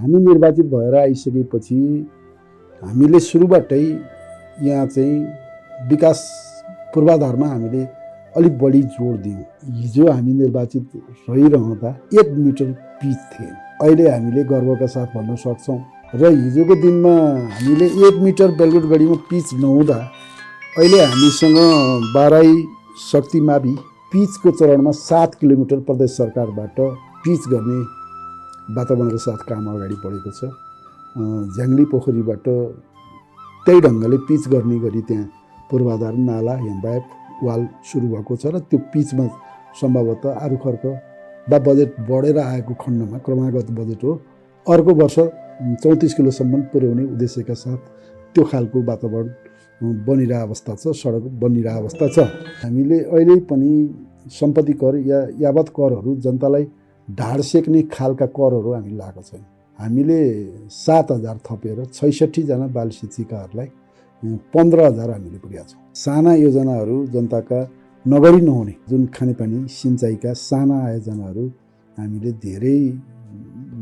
हामी निर्वाचित भएर आइसकेपछि हामीले सुरुबाटै यहाँ चाहिँ विकास पूर्वाधारमा हामीले अलिक बढी जोड दियौँ। हिजो हामी निर्वाचित रहिरहँदा 1 मिटर पिच थिएन। अहिले हामीले गर्वका साथ भन्न सक्छौँ र हिजोको दिनमा हामीले 1 मिटर बेलगुटगढीमा पिच नहुँदा अहिले हामीसँग बाराई शक्तिमावि पिचको चरणमा 7 किलोमिटर प्रदेश सरकारबाट पिच गर्ने वातावरणको साथ काम अगाडि बढेको छ। झ्याङ्ली पोखरीबाट त्यही ढङ्गले पिच गर्ने गरी त्यहाँ पूर्वाधार नाला हेम्बायप वाल सुरु भएको छ र त्यो पिचमा सम्भवतः आरुखर्क वा बजेट बढेर आएको खण्डमा क्रमागत बजेट हो अर्को वर्ष 34 किलोसम्म पुर्याउने उद्देश्यका साथ त्यो खालको वातावरण बनिरहेको अवस्था छ, सडक बनिरहेको अवस्था छ। हामीले अहिले पनि सम्पत्ति कर या यावत करहरू जनतालाई ढाड सेक्ने खालका करहरू हामी लगाएको छैन। हामीले 7,000 थपेर 66 जना बाल शिक्षिकाहरूलाई 15,000 हामीले पुर्याएको छौँ। साना योजनाहरू जनताका नगरी नहुने जुन खानेपानी सिँचाइका साना आयोजनाहरू हामीले धेरै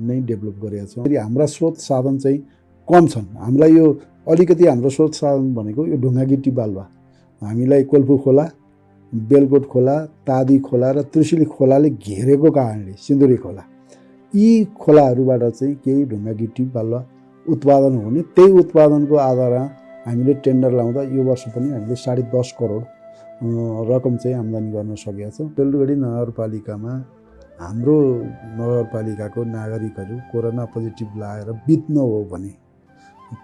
नै डेभलप गरेका छौँ। फेरि हाम्रा स्रोत साधन चाहिँ कम छन्। हामीलाई यो अलिकति हाम्रो स्रोत साधन भनेको यो ढुङ्गागिट्टी बालुवा हामीलाई कोल्पु खोला, बेलकोट खोला, तादी खोला र त्रिशुली खोलाले घेरेको कारणले सिन्धुली खोला यी खोलाहरूबाट चाहिँ केही ढुङ्गागिट्टी बालुवा उत्पादन हुने, त्यही उत्पादनको आधारमा हामीले टेन्डर लाउँदा यो वर्ष पनि हामीले 10.5 करोड रकम चाहिँ आम्दानी गर्न सकेका छौँ। बेलगुटगढी नगरपालिकामा हाम्रो नगरपालिकाको नागरिकहरू कोरोना पोजिटिभ लागेर बित्न हो भने,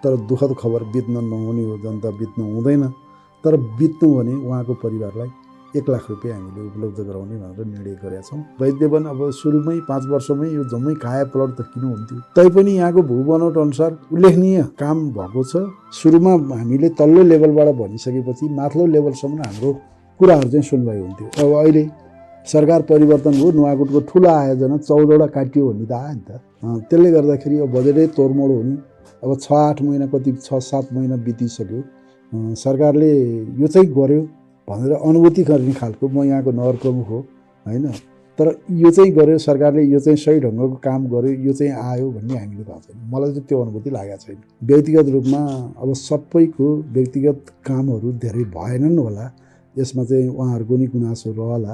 तर दुःखद खबर बित्न नहुने हो, जनता बित्न हुँदैन, तर बित्नु भने उहाँको परिवारलाई 1 लाख रुपियाँ हामीले उपलब्ध गराउने भनेर निर्णय गरेका छौँ। वैद्यवन अब सुरुमै 5 वर्षमै यो जम्मै काया प्लट त किन हुन्थ्यो, तैपनि यहाँको भूबनोट अनुसार उल्लेखनीय काम भएको छ। सुरुमा हामीले तल्लो लेभलबाट भनिसकेपछि माथिल्लो लेभलसम्म हाम्रो कुराहरू चाहिँ सुनवाई हुन्थ्यो। अब अहिले सरकार परिवर्तन भयो, नुवाकोटको ठुलो आयोजना 14वटा काटियो भन्ने त आयो नि त। त्यसले गर्दाखेरि अब बजेटै तोडमोड हुने, अब 6-8 महिना कति 6-7 महिना बितिसक्यो। सरकारले यो चाहिँ गर्यो भनेर अनुभूति गर्ने खालको, म यहाँको नगर प्रमुख हो होइन, तर यो चाहिँ गर्यो सरकारले, यो चाहिँ सही ढङ्गको काम गर्यो, यो चाहिँ आयो भन्ने हामीले थाहा छैन। मलाई चाहिँ त्यो अनुभूति लागेको छैन। व्यक्तिगत रूपमा अब सबैको व्यक्तिगत कामहरू धेरै भएनन् होला, यसमा चाहिँ उहाँहरूको नि गुनासो रहला,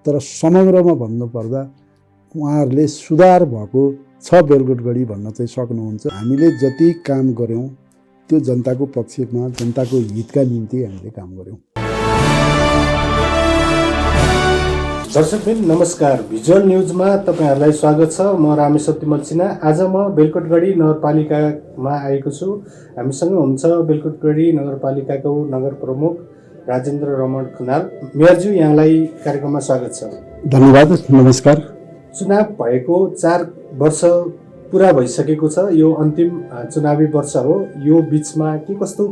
तर समग्रमा भन्नुपर्दा उहाँहरूले सुधार भएको छ बेलगुटगढी भन्न चाहिँ सक्नुहुन्छ। हामीले जति काम गऱ्यौँ त्यो जनताको पक्षमा, जनताको हितका निम्ति हामीले काम गऱ्यौँ। दर्शकबिन नमस्कार, भिजुअल न्युजमा तपाईँहरूलाई स्वागत छ। म रामेश्वर तिमल सिन्हा। आज म बेलगुटगढी नगरपालिकामा आएको छु। हामीसँग हुनुहुन्छ बेलगुटगढी नगरपालिकाको नगर प्रमुख राजेन्द्र रमण खनाल। मेयरज्यू, यहाँलाई कार्यक्रममा स्वागत छ। धन्यवाद, नमस्कार। चुनाव भएको 4 वर्ष पुरा भइसकेको छ। यो अन्तिम चुनावी वर्ष हो। यो बिचमा के कस्तो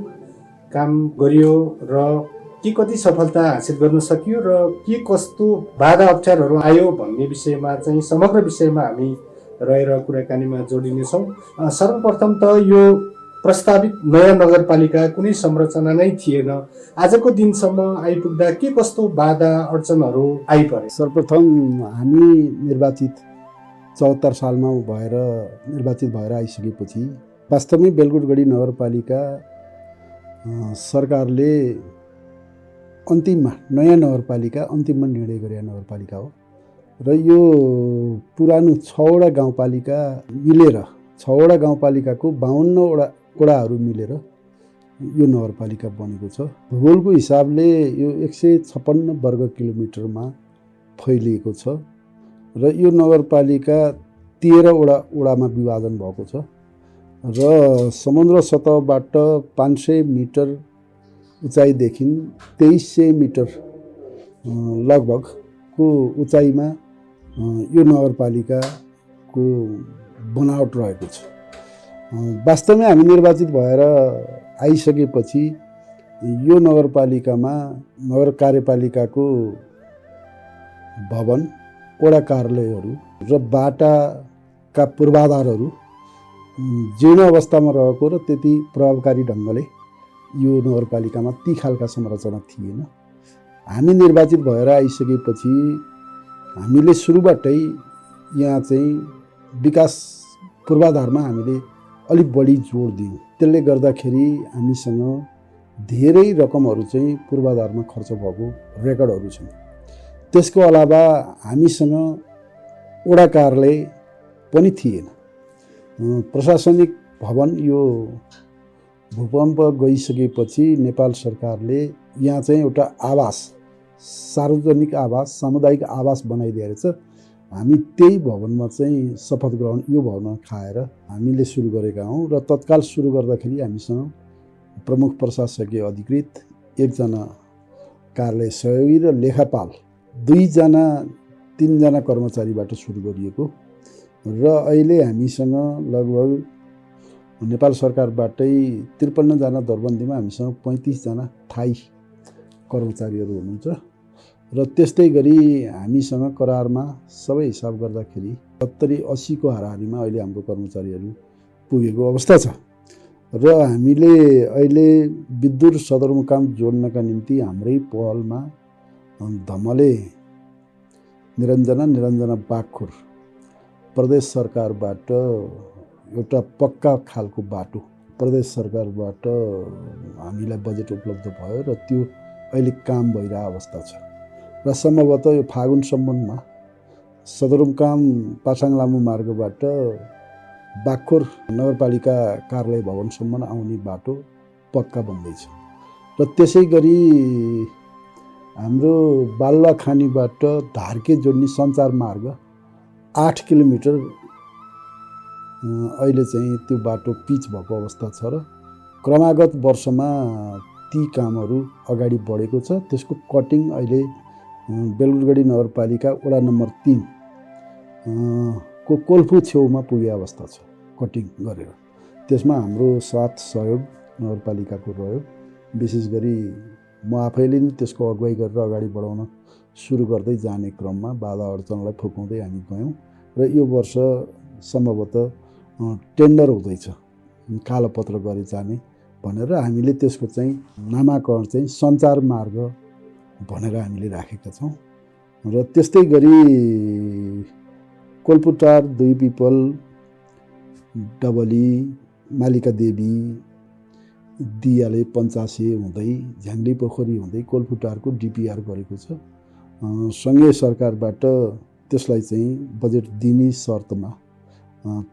काम गरियो र के कति सफलता हासिल गर्न सकियो र के कस्तो बाधा अप्ठ्यारोहरू आयो भन्ने विषयमा चाहिँ समग्र विषयमा हामी रहेर कुराकानीमा जोडिनेछौँ। सर्वप्रथम त यो प्रस्तावित नयाँ नगरपालिका कुनै संरचना नै थिएन। आजको दिनसम्म आइपुग्दा के कस्तो बाधा अडचनहरू आइपरे? सर्वप्रथम हामी निर्वाचित 74 सालमा निर्वाचित भएर आइसकेपछि वास्तवमै बेलगुटगढी नगरपालिका सरकारले अन्तिममा नयाँ नगरपालिका अन्तिममा निर्णय गरेका नगरपालिका हो र यो पुरानो 6वटा गाउँपालिका मिलेर 6वटा गाउँपालिकाको 52वटा वडाहरू मिलेर यो नगरपालिका बनेको छ। भूगोलको हिसाबले यो 156 वर्ग किलोमिटरमा फैलिएको छ र यो नगरपालिका 13वटा वडामा विभाजन भएको छ र समुद्र सतहबाट 500 मिटर उचाइदेखि 2300 मिटर लगभगको उचाइमा यो नगरपालिकाको बनावट रहेको छ। वास्तवमै हामी निर्वाचित भएर आइसकेपछि यो नगरपालिकामा नगर कार्यपालिकाको भवन, वडा कार्यालयहरू र बाटाका पूर्वाधारहरू जीर्ण अवस्थामा रहेको र त्यति प्रभावकारी ढङ्गले यो नगरपालिकामा ती खालका संरचना थिएन। हामी निर्वाचित भएर आइसकेपछि हामीले सुरुबाटै यहाँ चाहिँ विकास पूर्वाधारमा हामीले अलिक बढी जोड दियौँ। त्यसले गर्दाखेरि हामीसँग धेरै रकमहरू चाहिँ पूर्वाधारमा खर्च भएको रेकर्डहरू छन्। त्यसको अलावा हामीसँग वडा कार्यालय पनि थिएन। प्रशासनिक भवन यो भूकम्प गइसकेपछि नेपाल सरकारले यहाँ चाहिँ एउटा आवास, सार्वजनिक आवास, सामुदायिक आवास बनाइदिएर छ। हामी त्यही भवनमा चाहिँ शपथ ग्रहण यो भवनमा खाएर हामीले सुरु गरेका हौँ। र तत्काल सुरु गर्दाखेरि हामीसँग प्रमुख प्रशासकीय अधिकृत, 1 जना कार्यालय सहयोगी र लेखापाल 2 जना 3 जना कर्मचारीबाट सुरु गरिएको र अहिले हामीसँग लगभग नेपाल सरकारबाटै 53 जना दरबन्दीमा हामीसँग 35 जना थाई कर्मचारीहरू हुनुहुन्छ र त्यस्तै गरी हामीसँग करारमा सबै हिसाब गर्दाखेरि 70-80 को हाराहारीमा अहिले हाम्रो कर्मचारीहरू पुगेको अवस्था छ। र हामीले अहिले विद्युत सदरमुकाम जोड्नका निम्ति हाम्रै पहलमा धमले निरञ्जना बागखोर प्रदेश सरकारबाट एउटा पक्का खालको बाटो प्रदेश सरकारबाट हामीलाई बजेट उपलब्ध भयो र त्यो अहिले काम भइरहेको अवस्था छ र सम्भवतः यो फागुनसम्ममा सदरमुकाम पासाङ लामो मार्गबाट बागखोर नगरपालिका कार्यालय भवनसम्म आउने बाटो पक्का बन्दैछ। र त्यसै गरी हाम्रो बालुवाखानीबाट धार्के जोड्ने सञ्चार मार्ग 8 किलोमिटर अहिले चाहिँ त्यो बाटो पिच भएको अवस्था छ र क्रमागत वर्षमा ती कामहरू अगाडि बढेको छ। त्यसको कटिङ अहिले बेलगढी नगरपालिका वडा नम्बर 3 को कोल्फु छेउमा पुगे अवस्था छ कटिङ गरेर। त्यसमा हाम्रो साथ सहयोग नगरपालिकाको रह्यो। विशेष गरी म आफैले नि त्यसको अगुवाई गरेर अगाडि बढाउन सुरु गर्दै जाने क्रममा बाधा अडचनलाई फुकाउँदै हामी गयौँ र यो वर्ष सम्भवतः टेन्डर हुँदैछ कालोपत्र गरी जाने भनेर हामीले त्यसको चाहिँ नामाकरण चाहिँ सञ्चार मार्ग भनेर हामीले राखेका छौँ। र त्यस्तै गरी कोल्पुटार, 2 पिपल, डबली, मालिका देवी, दियाले, पञ्चासे हुँदै झ्याङ्ली पोखरी हुँदै कोल्पुटारको डिपिआर गरेको छ। सङ्घीय सरकारबाट त्यसलाई चाहिँ बजेट दिने शर्तमा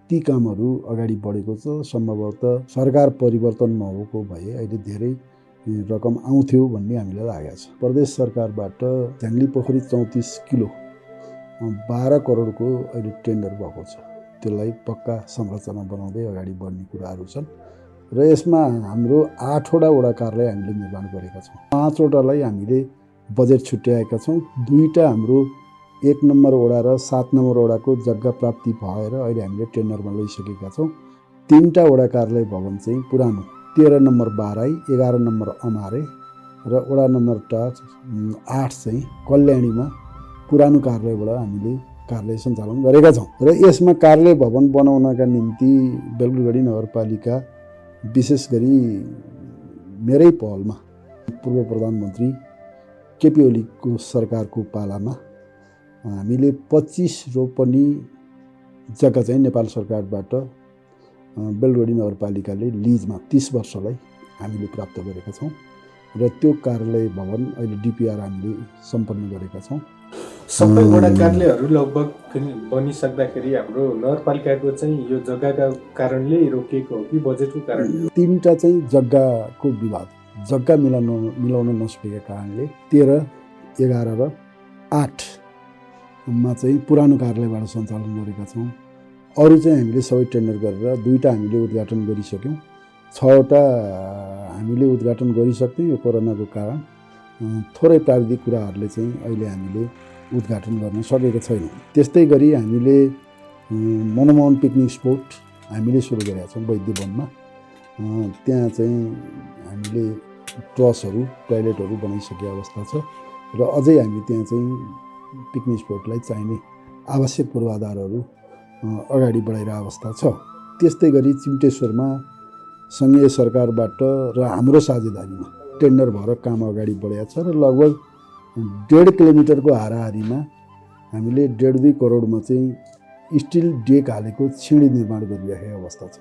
ती कामहरू अगाडि बढेको छ। सम्भवतः सरकार परिवर्तन नभएको भए अहिले धेरै रकम आउँथ्यो भन्ने हामीलाई लागेको छ। प्रदेश सरकारबाट झ्याङ्ली पोखरी 34 किलो 12 करोडको अहिले टेन्डर भएको छ। त्यसलाई पक्का संरचना बनाउँदै अगाडि बढ्ने कुराहरू छन् र यसमा हाम्रो 8 वटा वडा कार्यालय हामीले निर्माण गरेका छौँ। 5 वटालाई हामीले बजेट छुट्याएका छौँ। 2टा हाम्रो 1 नम्बर वडा र 7 नम्बर वडाको जग्गा प्राप्ति भएर अहिले हामीले टेन्डरमा लैसकेका छौँ। 3टा वडा कार्यालय भवन चाहिँ पुरानो 13 नम्बर बाराई, 11 नम्बर अमारे र वडा नम्बर 8 चाहिँ कल्याणीमा पुरानो कार्यालयबाट हामीले कार्यालय सञ्चालन गरेका छौँ। र यसमा कार्यालय भवन बनाउनका निम्ति बेलगढी नगरपालिका विशेष गरी मेरै पहलमा पूर्व प्रधानमन्त्री केपी ओलीको सरकारको पालामा हामीले 25 रोपनी जग्गा चाहिँ नेपाल सरकारबाट बेलगढी नगरपालिकाले लिजमा 30 वर्षलाई हामीले प्राप्त गरेका छौँ र त्यो कार्यालय भवन अहिले डिपिआर हामीले सम्पन्न गरेका छौँ। सबै वडा कार्यालयहरू लगभग बनिसक्दाखेरि हाम्रो नगरपालिकाको चाहिँ यो जग्गाका कारणले रोकिएको हो कि बजेटको कारणले? 3टा चाहिँ जग्गाको विवाद, जग्गा मिलाउन नसकेका कारणले 13, 11 र 8 मा चाहिँ पुरानो कार्यालयबाट सञ्चालन गरेका छौँ। अरू चाहिँ हामीले सबै टेन्डर गरेर 2टा हामीले उद्घाटन गरिसक्यौँ। 6वटा हामीले उद्घाटन गरिसक्यौँ। यो कोरोनाको कारण थोरै प्राविधिक कुराहरूले चाहिँ अहिले हामीले उद्घाटन गर्न सकेको छैनौँ। त्यस्तै गरी हामीले मनमोहन पिकनिक स्पोट हामीले सुरु गरेका छौँ वैद्यवनमा। त्यहाँ चाहिँ हामीले ट्रसहरू, टोयलेटहरू बनाइसकेको अवस्था छ र अझै हामी त्यहाँ चाहिँ पिकनिक स्पोटलाई चाहिने आवश्यक पूर्वाधारहरू अगाडि बढाइरहेको अवस्था छ। त्यस्तै गरी चिम्टेश्वरमा सङ्घीय सरकारबाट र हाम्रो साझेदारीमा टेन्डर भएर काम अगाडि बढेको छ र लगभग 1.5 किलोमिटरको हाराहारीमा हामीले 1.5-2 करोडमा चाहिँ स्टिल डेक हालेको छिँडी निर्माण गरिरहेको अवस्था छ।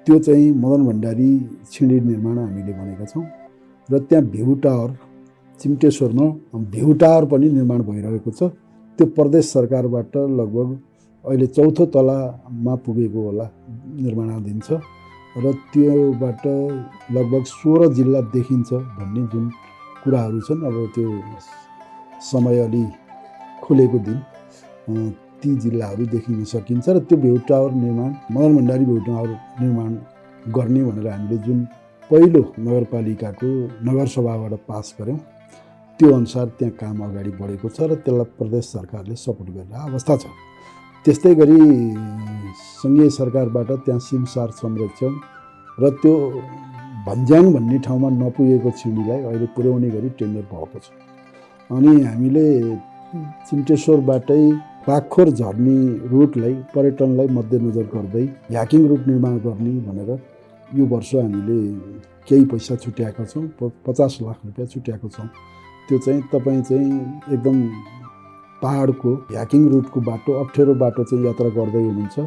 त्यो चाहिँ मदन भण्डारी छिँडी निर्माण हामीले भनेका छौँ। र त्यहाँ भ्यू टावर चिम्टेश्वरमा भ्यू टावर पनि निर्माण भइरहेको छ। त्यो प्रदेश सरकारबाट लगभग अहिले 4थो तलामा पुगेको होला, निर्माणाधीन छ। र त्योबाट लगभग 16 जिल्ला देखिन्छ भन्ने जुन कुराहरू छन्। अब त्यो समय अलि खुलेको दिन ती जिल्लाहरू देखिन सकिन्छ। र त्यो भ्यू टावर निर्माण, मदन भण्डारी भ्यू टावर निर्माण गर्ने भनेर हामीले जुन पहिलो नगरपालिकाको नगरसभाबाट पास गऱ्यौँ, त्यो अनुसार त्यहाँ काम अगाडि बढेको छ र त्यसलाई प्रदेश सरकारले सपोर्ट गरिरहेको अवस्था छ। त्यस्तै गरी सङ्घीय सरकारबाट त्यहाँ सिमसार संरक्षण र त्यो भन्ज्याङ भन्ने ठाउँमा नपुगेको छिँडीलाई अहिले पुर्याउने गरी टेन्डर भएको छ। अनि हामीले चिम्टेश्वरबाटै पाखोर झर्ने रुटलाई, पर्यटनलाई मध्यनजर गर्दै ह्याकिङ रुट निर्माण गर्ने भनेर यो वर्ष हामीले केही पैसा छुट्याएका छौँ। 50 लाख रुपियाँ छुट्याएको छौँ। त्यो चाहिँ तपाईँ चाहिँ एकदम पहाडको ह्याकिङ रुटको बाटो, अप्ठ्यारो बाटो चाहिँ यात्रा गर्दै हुनुहुन्छ,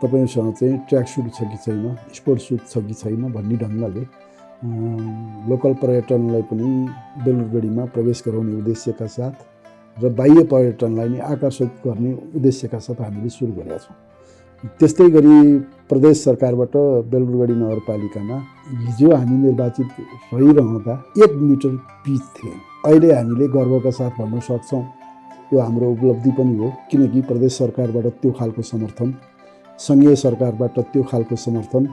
तपाईँसँग चाहिँ ट्र्याक सुट छ कि छैन, स्पोर्ट सुट छ कि छैन भन्ने ढङ्गले लोकल पर्यटनलाई पनि बेलुरगढीमा प्रवेश गराउने उद्देश्यका साथ र बाह्य पर्यटनलाई नै आकर्षित गर्ने उद्देश्यका साथ हामीले सुरु गरेका छौँ। त्यस्तै गरी प्रदेश सरकारबाट बेलुरगढी नगरपालिकामा हिजो हामी निर्वाचित रहिरहँदा 1 मिटर पिच थिए। अहिले हामीले गर्वका साथ भन्न सक्छौँ यो हाम्रो उपलब्धि पनि हो, किनकि प्रदेश सरकारबाट त्यो खालको समर्थन, सङ्घीय सरकारबाट त्यो खालको समर्थन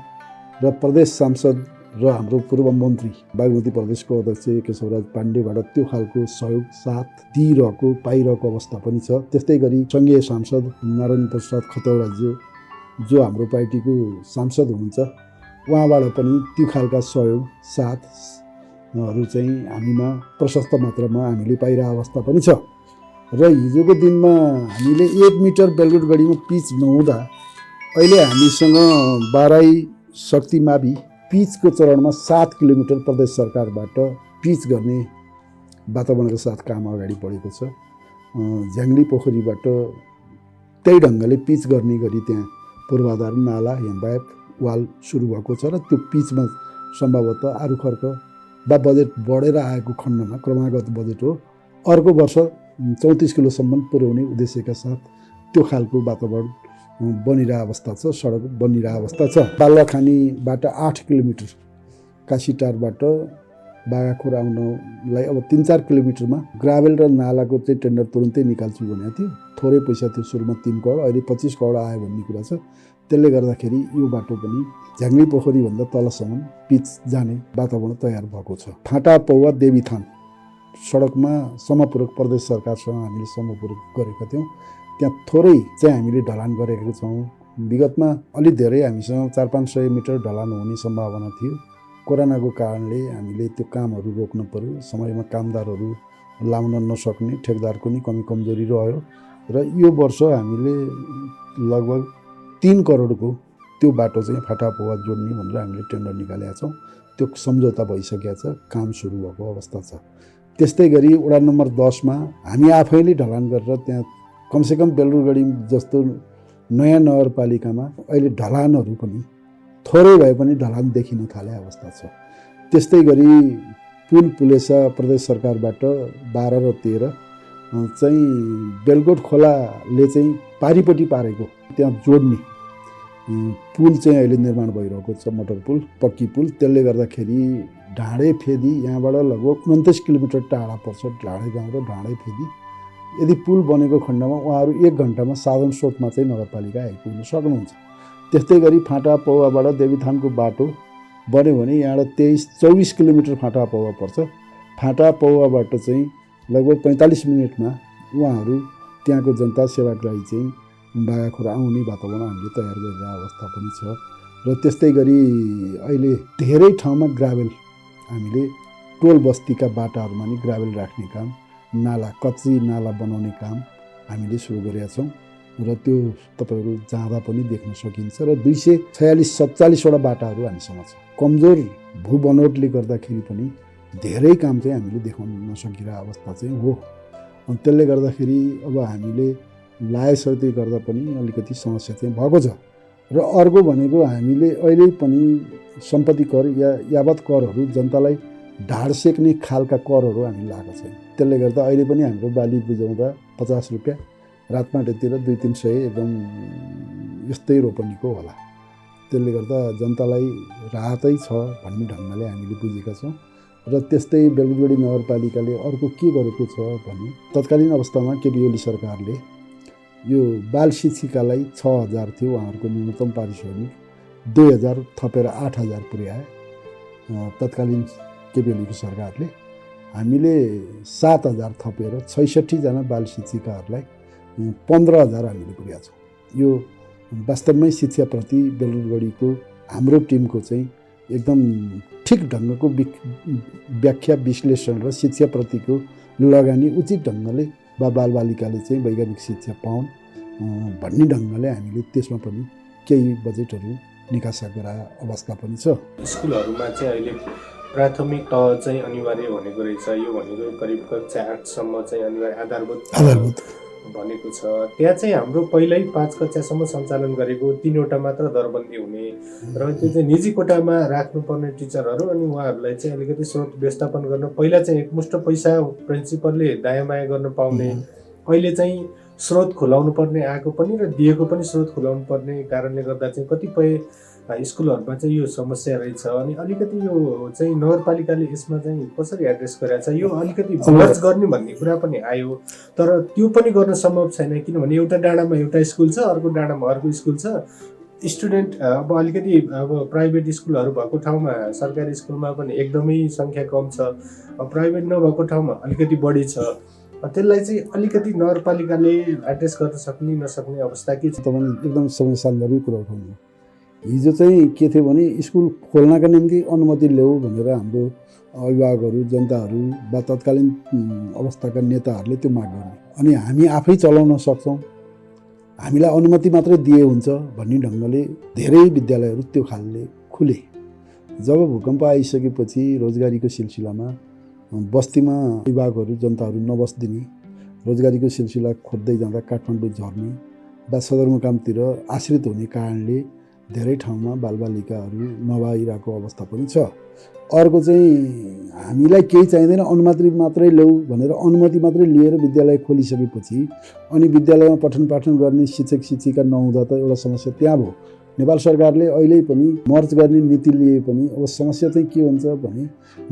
र प्रदेश सांसद र हाम्रो पूर्व मन्त्री बागमती प्रदेशको अध्यक्ष केशवराज पाण्डेबाट त्यो खालको सहयोग साथ दिइरहेको पाइरहेको अवस्था पनि छ। त्यस्तै गरी सङ्घीय सांसद नारायण प्रसाद खतौडाज्यू जो हाम्रो पार्टीको सांसद हुनुहुन्छ, उहाँबाट पनि त्यो खालका सहयोग साथहरू चाहिँ हामीमा प्रशस्त मात्रामा हामीले पाइरहेको अवस्था पनि छ। र हिजोको दिनमा हामीले 1 मिटर बेलुरगढीमा पिच नहुँदा अहिले हामीसँग बाराई शक्तिमावि पिचको चरणमा 7 किलोमिटर प्रदेश सरकारबाट पिच गर्ने वातावरणको साथ काम अगाडि बढेको छ। झ्याङ्ली पोखरीबाट त्यही ढङ्गले पिच गर्ने गरी त्यहाँ पूर्वाधार, नाला, हेम्बायप, वाल सुरु भएको छ। र त्यो पिचमा सम्भवतः आरुखर्क वा बजेट बढेर आएको खण्डमा क्रमागत बजेट हो, अर्को वर्ष 34 किलोसम्म पुर्याउने उद्देश्यका साथ त्यो खालको वातावरण बनिरहेको अवस्था छ, सडक बनिरहेको अवस्था छ। बालुवाखानीबाट 8 किलोमिटर, काशीटारबाट बागाखोर आउनलाई अब 3-4 किलोमिटरमा ग्राभेल र नालाको चाहिँ टेन्डर तुरुन्तै निकाल्छु भनेको थियो। थोरै पैसा थियो सुरुमा, 3 करोड, अहिले 25 करोड आयो भन्ने कुरा छ। त्यसले गर्दाखेरि यो बाटो पनि झ्याङ्ली पोखरीभन्दा तलसम्म पिच जाने वातावरण तयार भएको छ। फाटा पौवा देवीथान सडकमा समपूरक प्रदेश सरकारसँग हामीले समपूरक गरेका थियौँ। त्यहाँ थोरै चाहिँ हामीले ढलान गरेका छौँ। विगतमा अलि धेरै हामीसँग 400-500 मिटर ढलान हुने सम्भावना थियो। कोरोनाको कारणले हामीले त्यो कामहरू रोक्नु पर्यो। समयमा कामदारहरू लाउन नसक्ने, ठेकदारको नि कमी कमजोरी रह्यो। र यो वर्ष हामीले लगभग 3 करोडको त्यो बाटो चाहिँ फाटा पौवा जोड्ने भनेर हामीले टेन्डर निकालेका छौँ। त्यो सम्झौता भइसकेको छ, काम सुरु भएको अवस्था छ। त्यस्तै गरी वडा नम्बर 10मा हामी आफैले ढलान गरेर त्यहाँ कमसेकम बेलुरगढी जस्तो नयाँ नगरपालिकामा अहिले ढलानहरू पनि थोरै भए पनि ढलान देखिन थाले अवस्था छ। त्यस्तै गरी पुलेसा प्रदेश सरकारबाट 12 र 13 चाहिँ बेलगोट खोलाले चाहिँ पारिपट्टि पारेको त्यहाँ जोड्ने पुल चाहिँ अहिले निर्माण भइरहेको छ, मोटर पुल, पक्की पुल। त्यसले गर्दाखेरि ढाँडे फेदी यहाँबाट लगभग 29 किलोमिटर टाढा पर्छ, ढाँडे गाउँ र ढाँडे फेदी। यदि पुल बनेको खण्डमा उहाँहरू 1 घन्टामा साधन स्रोतमा चाहिँ नगरपालिका आइपुग्न सक्नुहुन्छ। त्यस्तै गरी फाटा पौवाबाट देवीथानको बाटो बन्यो भने यहाँबाट 23-24 किलोमिटर फाटा पौवा पर्छ। फाटा पौवाबाट चाहिँ लगभग 45 मिनटमा उहाँहरू त्यहाँको जनता सेवाग्राही चाहिँ बागाखोर आउने वातावरण हामीले तयार गरिरहेको अवस्था पनि छ। र त्यस्तै गरी अहिले धेरै ठाउँमा ग्राभेल हामीले टोल बस्तीका बाटाहरूमा नि ग्राभेल राख्ने काम, नाला, कच्ची नाला बनाउने काम हामीले सुरु गरेका छौँ। र त्यो तपाईँहरू जाँदा पनि देख्न सकिन्छ। र 246-47वटा बाटाहरू हामीसँग छ। कमजोर भू बनोटले गर्दाखेरि पनि धेरै काम चाहिँ हामीले देखाउन नसकिरहेको अवस्था चाहिँ हो। अनि त्यसले गर्दाखेरि अब हामीले लागेसक्दै गर्दा पनि अलिकति समस्या चाहिँ भएको छ। र अर्को भनेको हामीले अहिले पनि सम्पत्ति कर या यावत करहरू जनतालाई ढाड सेक्ने खालका करहरू हामी लगाएको छैन। त्यसले गर्दा अहिले पनि हाम्रो बाली बुझाउँदा 50 रुपियाँ, रातमाटेतिर 200-300 एकदम यस्तै रोपनीको होला। त्यसले गर्दा जनतालाई राहतै छ भन्ने ढङ्गले हामीले बुझेका छौँ। र त्यस्तै बेलगढी नगरपालिकाले अर्को के गरेको छ भने तत्कालीन अवस्थामा केपी ओली सरकारले यो बाल शिक्षिकालाई 6000 थियो उहाँहरूको न्यूनतम पारिश्रमिक, 2000 थपेर 8000 पुर्याए तत्कालीन केपी ओलीको सरकारले। हामीले 7000 थपेर 66 जना बाल शिक्षिकाहरूलाई 15000 हामीले पुर्याएको छौँ। यो वास्तवमै शिक्षाप्रति बेलगढीको हाम्रो टिमको चाहिँ एकदम ठिक ढङ्गको व्याख्या विश्लेषण र शिक्षाप्रतिको लगानी उचित ढङ्गले बालबालिकाले चाहिँ वैज्ञानिक शिक्षा पाउन् भन्ने ढङ्गले हामीले त्यसमा पनि केही बजेटहरू निकासा गराए अवस्था पनि छ। स्कुलहरूमा चाहिँ अहिले प्राथमिक तह चाहिँ अनिवार्य भनेको रहेछ। यो भनेको करिब कक्षा 8 सम्म चाहिँ अनिवार्य आधारभूत भनेको छ। त्यहाँ चाहिँ हाम्रो पहिल्यै 5 कक्षासम्म सञ्चालन गरेको 3वटा मात्र दरबन्दी हुने र त्यो चाहिँ निजी कोटामा राख्नुपर्ने टिचरहरू अनि उहाँहरूलाई चाहिँ अलिकति स्रोत व्यवस्थापन गर्न पहिला चाहिँ एकमुष्ट पैसा प्रिन्सिपलले दायाँबायाँ गर्न पाउने, अहिले चाहिँ स्रोत खुलाउनु पर्ने आएको पनि र दिएको पनि स्रोत खुलाउनु पर्ने कारणले गर्दा चाहिँ कतिपय स्कुलहरूमा चाहिँ यो समस्या रहेछ। अनि अलिकति यो चाहिँ नगरपालिकाले यसमा चाहिँ कसरी एड्रेस गरेको छ, यो अलिकति मर्ज गर्ने भन्ने कुरा पनि आयो, तर त्यो पनि गर्न सम्भव छैन। किनभने एउटा डाँडामा एउटा स्कुल छ, अर्को डाँडामा अर्को स्कुल छ। स्टुडेन्ट अब अलिकति अब प्राइभेट स्कुलहरू भएको ठाउँमा सरकारी स्कुलमा पनि एकदमै सङ्ख्या कम छ, प्राइभेट नभएको ठाउँमा अलिकति बढी छ। त्यसलाई चाहिँ अलिकति नगरपालिकाले एड्रेस गर्न सक्ने नसक्ने अवस्था के छ? तपाईँले एकदम सन्दर्भिक कुरा उठाउनु। हिजो चाहिँ के थियो भने स्कुल खोल्नका निम्ति अनुमति ल्याऊ भनेर हाम्रो अभिभावकहरू, जनताहरू वा तत्कालीन अवस्थाका नेताहरूले त्यो माग गर्ने, अनि हामी आफै चलाउन सक्छौँ, हामीलाई अनुमति मात्रै दिए हुन्छ भन्ने ढङ्गले धेरै विद्यालयहरू त्यो खालले खुले। जब भूकम्प आइसकेपछि रोजगारीको सिलसिलामा बस्तीमा अभिभावकहरू, जनताहरू नबस्दिने, रोजगारीको सिलसिला खोज्दै जाँदा काठमाडौँ झर्ने वा सदरमुकामतिर आश्रित हुने कारणले धेरै ठाउँमा बालबालिकाहरू नभइरहेको अवस्था पनि छ। अर्को चाहिँ हामीलाई केही चाहिँदैन, अनुमति मात्रै ल्याऊ भनेर अनुमति मात्रै लिएर विद्यालय खोलिसकेपछि अनि विद्यालयमा पठन पाठन गर्ने शिक्षक शिक्षिका नहुँदा त एउटा समस्या त्यहाँ भयो। नेपाल सरकारले अहिले पनि मर्ज गर्ने नीति लिए पनि अब समस्या चाहिँ के हुन्छ भने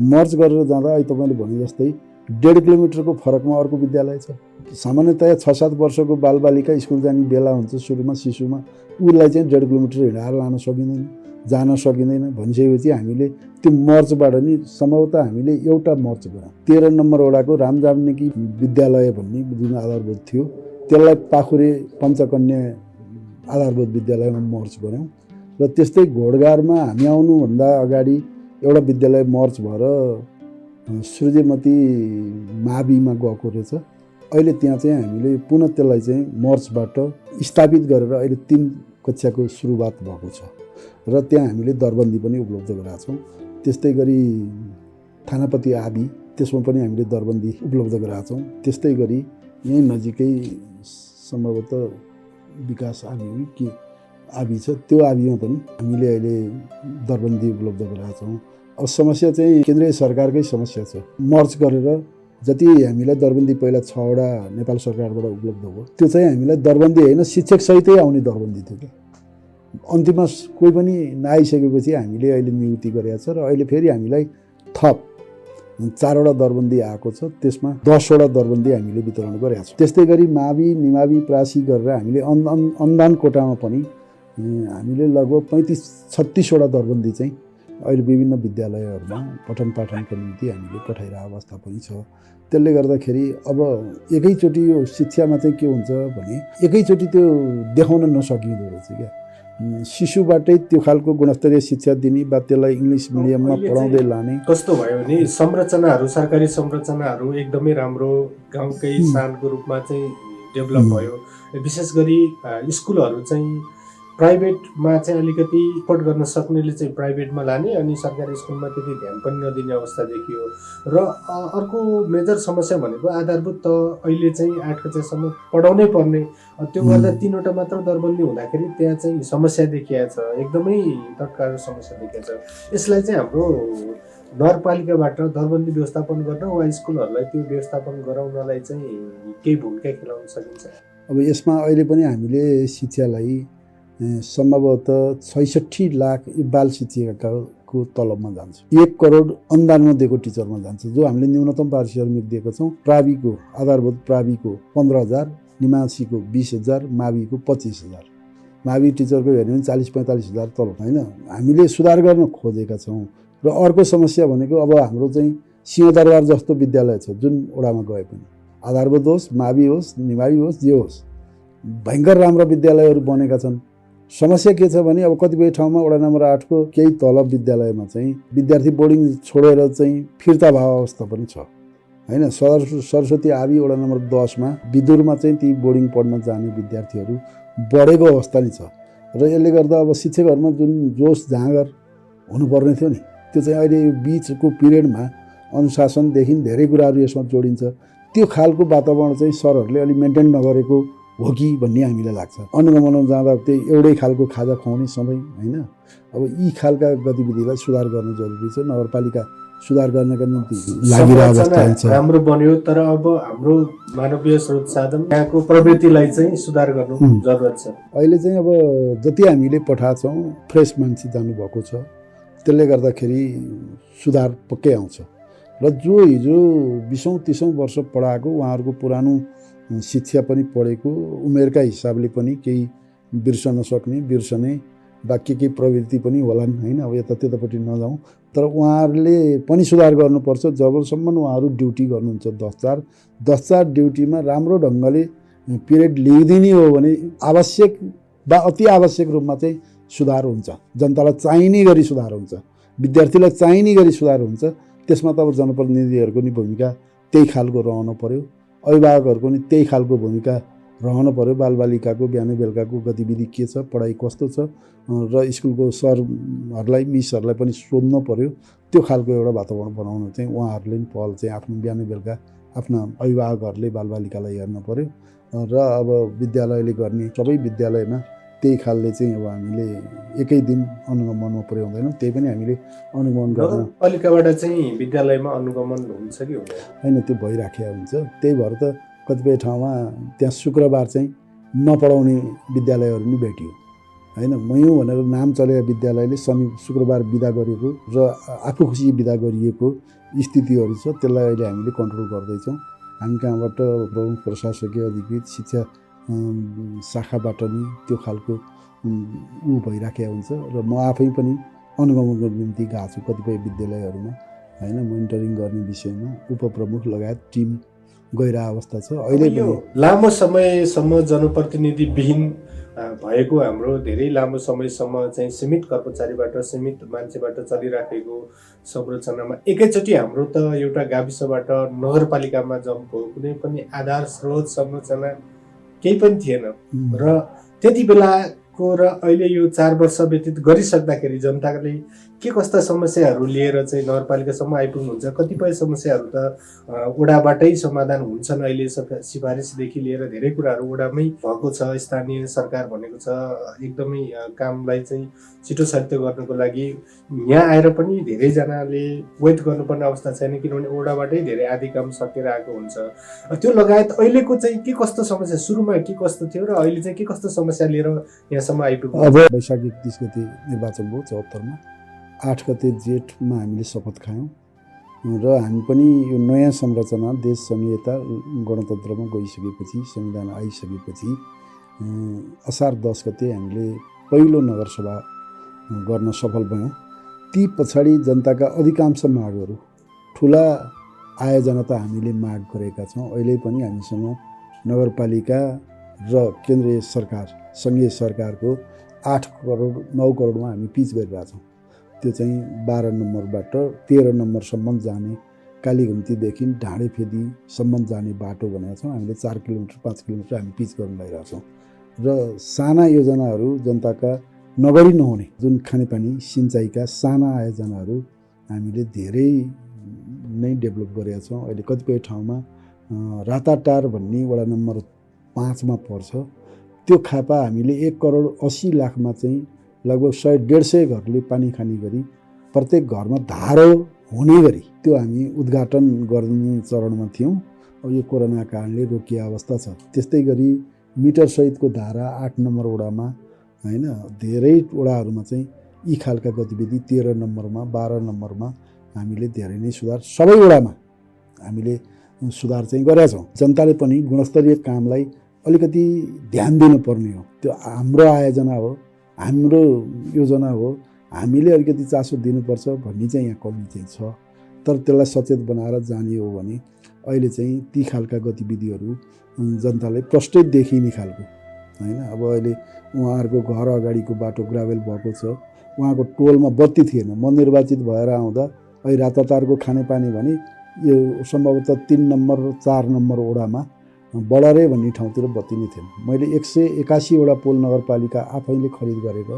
मर्ज गरेर जाँदा अहिले तपाईँले भने जस्तै 1.5 किलोमिटरको फरकमा अर्को विद्यालय छ। सामान्यतया 6-7 वर्षको बालबालिका स्कुल जाने बेला हुन्छ सुरुमा, शिशुमा, उसलाई चाहिँ 1.5 किलोमिटर हिँडाएर लान सकिँदैन, जान सकिँदैन भनिसकेपछि हामीले त्यो मर्चबाट नि सम्भवतः हामीले एउटा मर्च गऱ्यौँ। 13 नम्बर वडाको रामजानकी विद्यालय भन्ने जुन आधारभूत थियो त्यसलाई पाखुरे पञ्चकन्या आधारभूत विद्यालयमा मर्च गऱ्यौँ। र त्यस्तै घोडगारमा हामी आउनुभन्दा अगाडि एउटा विद्यालय मर्च भएर सूर्यमती माविमा गएको रहेछ। अहिले त्यहाँ चाहिँ हामीले पुनः त्यसलाई चाहिँ मर्चबाट स्थापित गरेर अहिले 3 कक्षाको सुरुवात भएको छ र त्यहाँ हामीले दरबन्दी पनि उपलब्ध गराएको छौँ। त्यस्तै गरी थानापति आबी, त्यसमा पनि हामीले दरबन्दी उपलब्ध गराएको छौँ। त्यस्तै गरी यहीँ नजिकै सम्भवतः विकास आबी के आबी छ, त्यो आबीमा पनि हामीले अहिले दरबन्दी उपलब्ध गराएको छौँ। अब समस्या चाहिँ केन्द्रीय सरकारकै समस्या छ। मर्च गरेर जति हामीलाई दरबन्दी पहिला 6 वटा नेपाल सरकारबाट उपलब्ध भयो त्यो चाहिँ हामीलाई दरबन्दी होइन, शिक्षक सहितै आउने दरबन्दी थियो कि अन्तिममा कोही पनि नआइसकेपछि हामीले अहिले नियुक्ति गरेका छ र अहिले फेरि हामीलाई थप 4 वटा दरबन्दी आएको छ। त्यसमा 10 वटा दरबन्दी हामीले वितरण गरेका छौँ। त्यस्तै गरी मावि, निमावि, प्रासी गरेर हामीले अनुदान कोटामा पनि हामीले लगभग 35-36 वटा दरबन्दी चाहिँ अहिले विभिन्न विद्यालयहरूमा पठन पाठनको निम्ति हामीले पठाइरहेको अवस्था पनि छ। त्यसले गर्दाखेरि अब एकैचोटि यो शिक्षामा चाहिँ के हुन्छ भने एकैचोटि त्यो देखाउन नसकिँदो रहेछ क्या। शिशुबाटै त्यो खालको गुणस्तरीय शिक्षा दिने वा त्यसलाई इङ्ग्लिस मिडियममा पढाउँदै लाने कस्तो भयो भने संरचनाहरू, सरकारी संरचनाहरू एकदमै राम्रो गाउँकै शानको रूपमा चाहिँ डेभलप भयो। विशेष गरी स्कुलहरू चाहिँ प्राइभेटमा चाहिँ अलिकति सपोर्ट गर्न सक्नेले चाहिँ प्राइभेटमा लाने अनि सरकारी स्कुलमा त्यति ध्यान पनि नदिने अवस्था देखियो। र अर्को मेजर समस्या भनेको आधारभूत त अहिले चाहिँ 8 कक्षासम्म पढाउनै पर्ने, त्यो गर्दा 3वटा मात्र दरबन्दी हुँदाखेरि त्यहाँ चाहिँ समस्या देखिएको छ, एकदमै तत्काल समस्या देखिएको छ। यसलाई चाहिँ हाम्रो नगरपालिकाबाट दरबन्दी व्यवस्थापन गर्न वा स्कुलहरूलाई त्यो व्यवस्थापन गराउनलाई चाहिँ केही भूमिका खेलाउन सकिन्छ। अब यसमा अहिले पनि हामीले शिक्षालाई सम्भवतः 66 लाख बाल शिक्षिकाको तलबमा जान्छ, 1 करोड अनुदानमा दिएको टिचरमा जान्छ, जो हामीले न्यूनतम पारिश्रमिक दिएको छौँ। प्राविको आधारभूत प्राविको 15,000, निमासीको 20,000, माविको 25,000। मावि टिचरको हेर्ने भने 40-45 हजार तलब होइन। हामीले सुधार गर्न खोजेका छौँ। र अर्को समस्या भनेको अब हाम्रो चाहिँ सिंहदरबार जस्तो विद्यालय छ, जुन वडामा गए पनि आधारभूत होस्, मावि होस्, निमावि होस्, जे होस्, भयङ्कर राम्रा विद्यालयहरू बनेका छन्। समस्या के छ भने अब कतिपय ठाउँमा वडा नम्बर 8 को केही तलब विद्यालयमा चाहिँ विद्यार्थी बोर्डिङ छोडेर चाहिँ फिर्ता भएको अवस्था पनि छ होइन। सरस्वती आबी वडा नम्बर 10 मा विदुरमा चाहिँ ती बोर्डिङ पढ्न जाने विद्यार्थीहरू बढेको अवस्था नै छ। र यसले गर्दा अब शिक्षकहरूमा जुन जोस जाँगर हुनुपर्ने थियो नि, त्यो चाहिँ अहिले बिचको पिरियडमा अनुशासनदेखि धेरै कुराहरू यसमा जोडिन्छ। त्यो खालको वातावरण चाहिँ सरहरूले अलि मेन्टेन नगरेको हो कि भन्ने हामीलाई लाग्छ। अनुगमनमा जाँदा त्यही एउटै खालको खाजा खुवाउने सधैँ होइन। अब यी खालका गतिविधिलाई सुधार गर्न जरुरी छ। नगरपालिका सुधार गर्नका निम्ति लागिरहेको अवस्था छ। राम्रो बन्यो, तर अब हाम्रो मानवीय स्रोत साधन यहाँको प्रवृत्तिलाई चाहिँ सुधार गर्नु जरुरत छ। अहिले चाहिँ अब जति हामीले पठाएको छौँ फ्रेस मान्छे जानुभएको छ, त्यसले गर्दाखेरि सुधार पक्कै आउँछ। र जो हिजो 20औं-30औं वर्ष पढाएको उहाँहरूको पुरानो शिक्षा पनि पढेको उमेरका हिसाबले पनि केही बिर्सन सक्ने बिर्सने वा केही प्रवृत्ति पनि होलान् होइन। अब यता त्यतापट्टि नजाउँ, तर उहाँहरूले पनि सुधार गर्नुपर्छ। जबसम्म उहाँहरू ड्युटी गर्नुहुन्छ 10-4 ड्युटीमा राम्रो ढङ्गले पिरियड लिइदिने हो भने आवश्यक वा अति आवश्यक रूपमा चाहिँ सुधार हुन्छ। जनतालाई चाहिने गरी सुधार हुन्छ, विद्यार्थीलाई चाहिने गरी सुधार हुन्छ। त्यसमा त अब जनप्रतिनिधिहरूको नि भूमिका त्यही खालको रहन पर्यो, अभिभावकहरूको नि त्यही खालको भूमिका रहन पर्यो। बालबालिकाको बिहान बेलुकाको गतिविधि के छ, पढाइ कस्तो छ, र स्कुलको सरहरूलाई मिसहरूलाई पनि सोध्न पर्यो। त्यो खालको एउटा वातावरण बनाउन चाहिँ उहाँहरूले नि पहल चाहिँ आफ्नो बिहान बेलुका आफ्ना अभिभावकहरूले बालबालिकालाई हेर्न पर्यो। र अब विद्यालयले गर्ने सबै विद्यालयमा त्यही खालले चाहिँ अब हामीले एकै दिन अनुगमनमा पुर्याउँदैनौँ, त्यही पनि हामीले अनुगमन गर्न नगरपालिकाबाट चाहिँ विद्यालयमा अनुगमन हुन्छ कि हुँदैन होइन, त्यो भइराखेको हुन्छ। त्यही भएर त कतिपय ठाउँमा त्यहाँ शुक्रबार चाहिँ नपढाउने विद्यालयहरू नि भेटियो होइन। मयौँ भनेर नाम चलेका विद्यालयले शुक्रबार बिदा गरेको र आफू खुसी बिदा गरिएको स्थितिहरू छ। त्यसलाई अहिले हामीले कन्ट्रोल गर्दैछौँ। हामी कहाँबाट प्रमुख प्रशासकीय अधिकृत शिक्षा शाखाबाट नि त्यो खालको भइराखेको हुन्छ। र म आफै पनि अनुगमनको निम्ति गएको छु कतिपय विद्यालयहरूमा होइन। मोनिटरिङ गर्ने विषयमा उपप्रमुख लगायत टिम गइरहेको अवस्था छ। अहिले यो लामो समयसम्म जनप्रतिनिधिविहीन भएको हाम्रो धेरै लामो समयसम्म चाहिँ सीमित कर्मचारीबाट सीमित मान्छेबाट चलिराखेको संरचनामा एकैचोटि हाम्रो त एउटा गाविसबाट नगरपालिकामा जम्प हो, कुनै पनि आधार स्रोत संरचना केही पनि थिएन। र त्यति बेलाको र अहिले यो 4 वर्ष व्यतीत गरिसक्दाखेरि जनताले के कस्ता समस्याहरू लिएर चाहिँ नगरपालिकासम्म आइपुग्नुहुन्छ? कतिपय समस्याहरू त वडाबाटै समाधान हुन्छन्। अहिले सिफारिसदेखि लिएर धेरै कुराहरू वडामै भएको छ। स्थानीय सरकार भनेको छ एकदमै कामलाई चाहिँ छिटो साध्य गर्नको लागि यहाँ आएर पनि धेरैजनाले वेट गर्नुपर्ने अवस्था छैन, किनभने वडाबाटै धेरै आदि काम सकेर आएको हुन्छ। त्यो लगायत अहिलेको चाहिँ के कस्तो समस्या, सुरुमा के कस्तो थियो र अहिले चाहिँ के कस्तो समस्या लिएर यहाँसम्म आइपुग्नु? अब वैशाख 31 गते निर्वाचन भयो 74 मा। 8 गते जेठमा हामीले शपथ खायौँ र हामी पनि यो नयाँ संरचना देश संहिता गणतन्त्रमा गइसकेपछि संविधान आइसकेपछि असार 10 गते हामीले पहिलो नगरसभा गर्न सफल भयौँ। ती पछाडि जनताका अधिकांश मागहरू ठुला आयोजना त हामीले माग गरेका छौँ। अहिले पनि हामीसँग नगरपालिका र केन्द्रीय सरकार सङ्घीय सरकारको 8 करोड 9 करोडमा हामी पिच गरिरहेछौँ। त्यो चाहिँ 12 नम्बरबाट 13 नम्बरसम्म जाने कालीघुम्तीदेखि ढाँडेफेदीसम्म जाने बाटो भनेका छौँ। हामीले 4 किलोमिटर 5 किलोमिटर हामी पिच गर्न लगाइरहेको छौँ। र साना योजनाहरू जनताका नगरी नहुने जुन खानेपानी सिँचाइका साना आयोजनाहरू हामीले धेरै नै डेभलप गरेका छौँ। अहिले कतिपय ठाउँमा राताटार भन्ने वडा नम्बर 5 मा पर्छ। त्यो खापा हामीले 1,80,00,000 चाहिँ लगभग 100-150 घरले पानी खाने गरी प्रत्येक घरमा धारो हुने गरी त्यो हामी उद्घाटन गर्ने चरणमा थियौँ। अब यो कोरोना कारणले रोकिएको अवस्था छ। त्यस्तै गरी मिटर सहितको धारा 8 नम्बर वडामा हैन धेरै वडाहरूमा चाहिँ यी खालका गतिविधि 13 नम्बरमा 12 नम्बरमा हामीले धेरै नै सुधार सबै वडामा हामीले सुधार चाहिँ गरेका छौँ। जनताले पनि गुणस्तरीय कामलाई अलिकति ध्यान दिनुपर्ने हो। त्यो हाम्रो आयोजना हो, हाम्रो योजना हो, हामीले अलिकति चासो दिनुपर्छ भन्ने चाहिँ यहाँ कमी चाहिँ छ। तर त्यसलाई सचेत बनाएर जाने हो भने अहिले चाहिँ ती खालका गतिविधिहरू जनतालाई प्रष्टै देखिने खालको हैन। अब अहिले उहाँहरूको घर अगाडिको बाटो ग्राभेल भएको छ, उहाँको टोलमा बत्ती थिएन। म निर्वाचित भएर आउँदा अहिले राताटारको खानेपानी भने यो सम्भवतः 3 नम्बर 4 नम्बर वडामा बडारे भन्ने ठाउँतिर बत्ती नै थिएन। मैले 181 वटा पोल नगरपालिका आफैले खरिद गरेर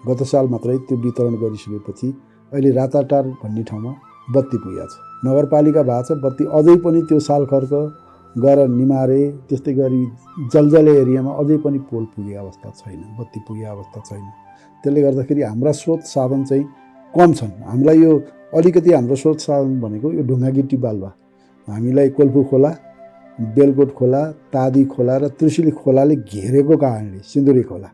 गत साल मात्रै त्यो वितरण गरिसकेपछि अहिले राताटार भन्ने ठाउँमा बत्ती पुगेको छ। नगरपालिका भएको छ बत्ती अझै पनि त्यो साल खर्च गएर निमारे त्यस्तै गरी जलजले एरियामा अझै पनि पोल पुगेको अवस्था छैन, बत्ती पुगेको अवस्था छैन। त्यसले गर्दाखेरि हाम्रा स्रोत साधन चाहिँ कम छन्। हामीलाई यो अलिकति हाम्रो स्रोत साधन भनेको यो ढुङ्गा गिट्टी बालुवा हामीलाई कोल्पु खोला, बेलकोट खोला, तादी खोला र त्रिशुली खोलाले घेरेको कारणले सिन्धुरी खोला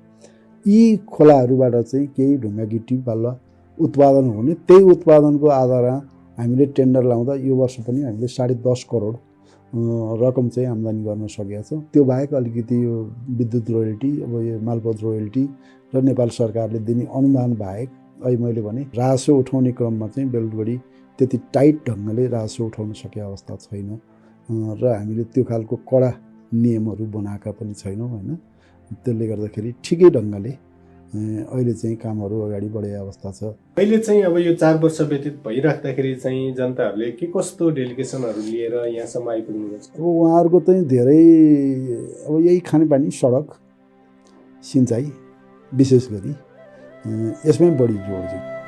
यी खोलाहरूबाट चाहिँ केही ढुङ्गा गिट्टी बालुवा उत्पादन हुने, त्यही उत्पादनको आधारमा हामीले टेन्डर लाउँदा यो वर्ष पनि हामीले 10.5 करोड रकम चाहिँ आम्दानी गर्न सकेका छौँ। त्यो बाहेक अलिकति यो विद्युत रोयल्टी, अब यो मालपोत रोयल्टी र नेपाल सरकारले दिने अनुदान बाहेक अहिले मैले भने राजस्व उठाउने क्रममा चाहिँ बेलगढी त्यति टाइट ढङ्गले राजस्व उठाउन सकेको अवस्था छैन र हामीले त्यो खालको कडा नियमहरू बनाएका पनि छैनौँ हैन। त्यसले गर्दाखेरि ठिकै ढङ्गले अहिले चाहिँ कामहरू अगाडि बढेको अवस्था छ। अहिले चाहिँ अब यो 4 वर्ष व्यतीत भइराख्दाखेरि चाहिँ जनताहरूले के कस्तो डेलिगेसनहरू लिएर यहाँसम्म आइपुग्नु भएको छ? अब उहाँहरूको चाहिँ धेरै अब यही खानेपानी, सडक, सिँचाइ विशेष गरी यसमै बढी जोड छ।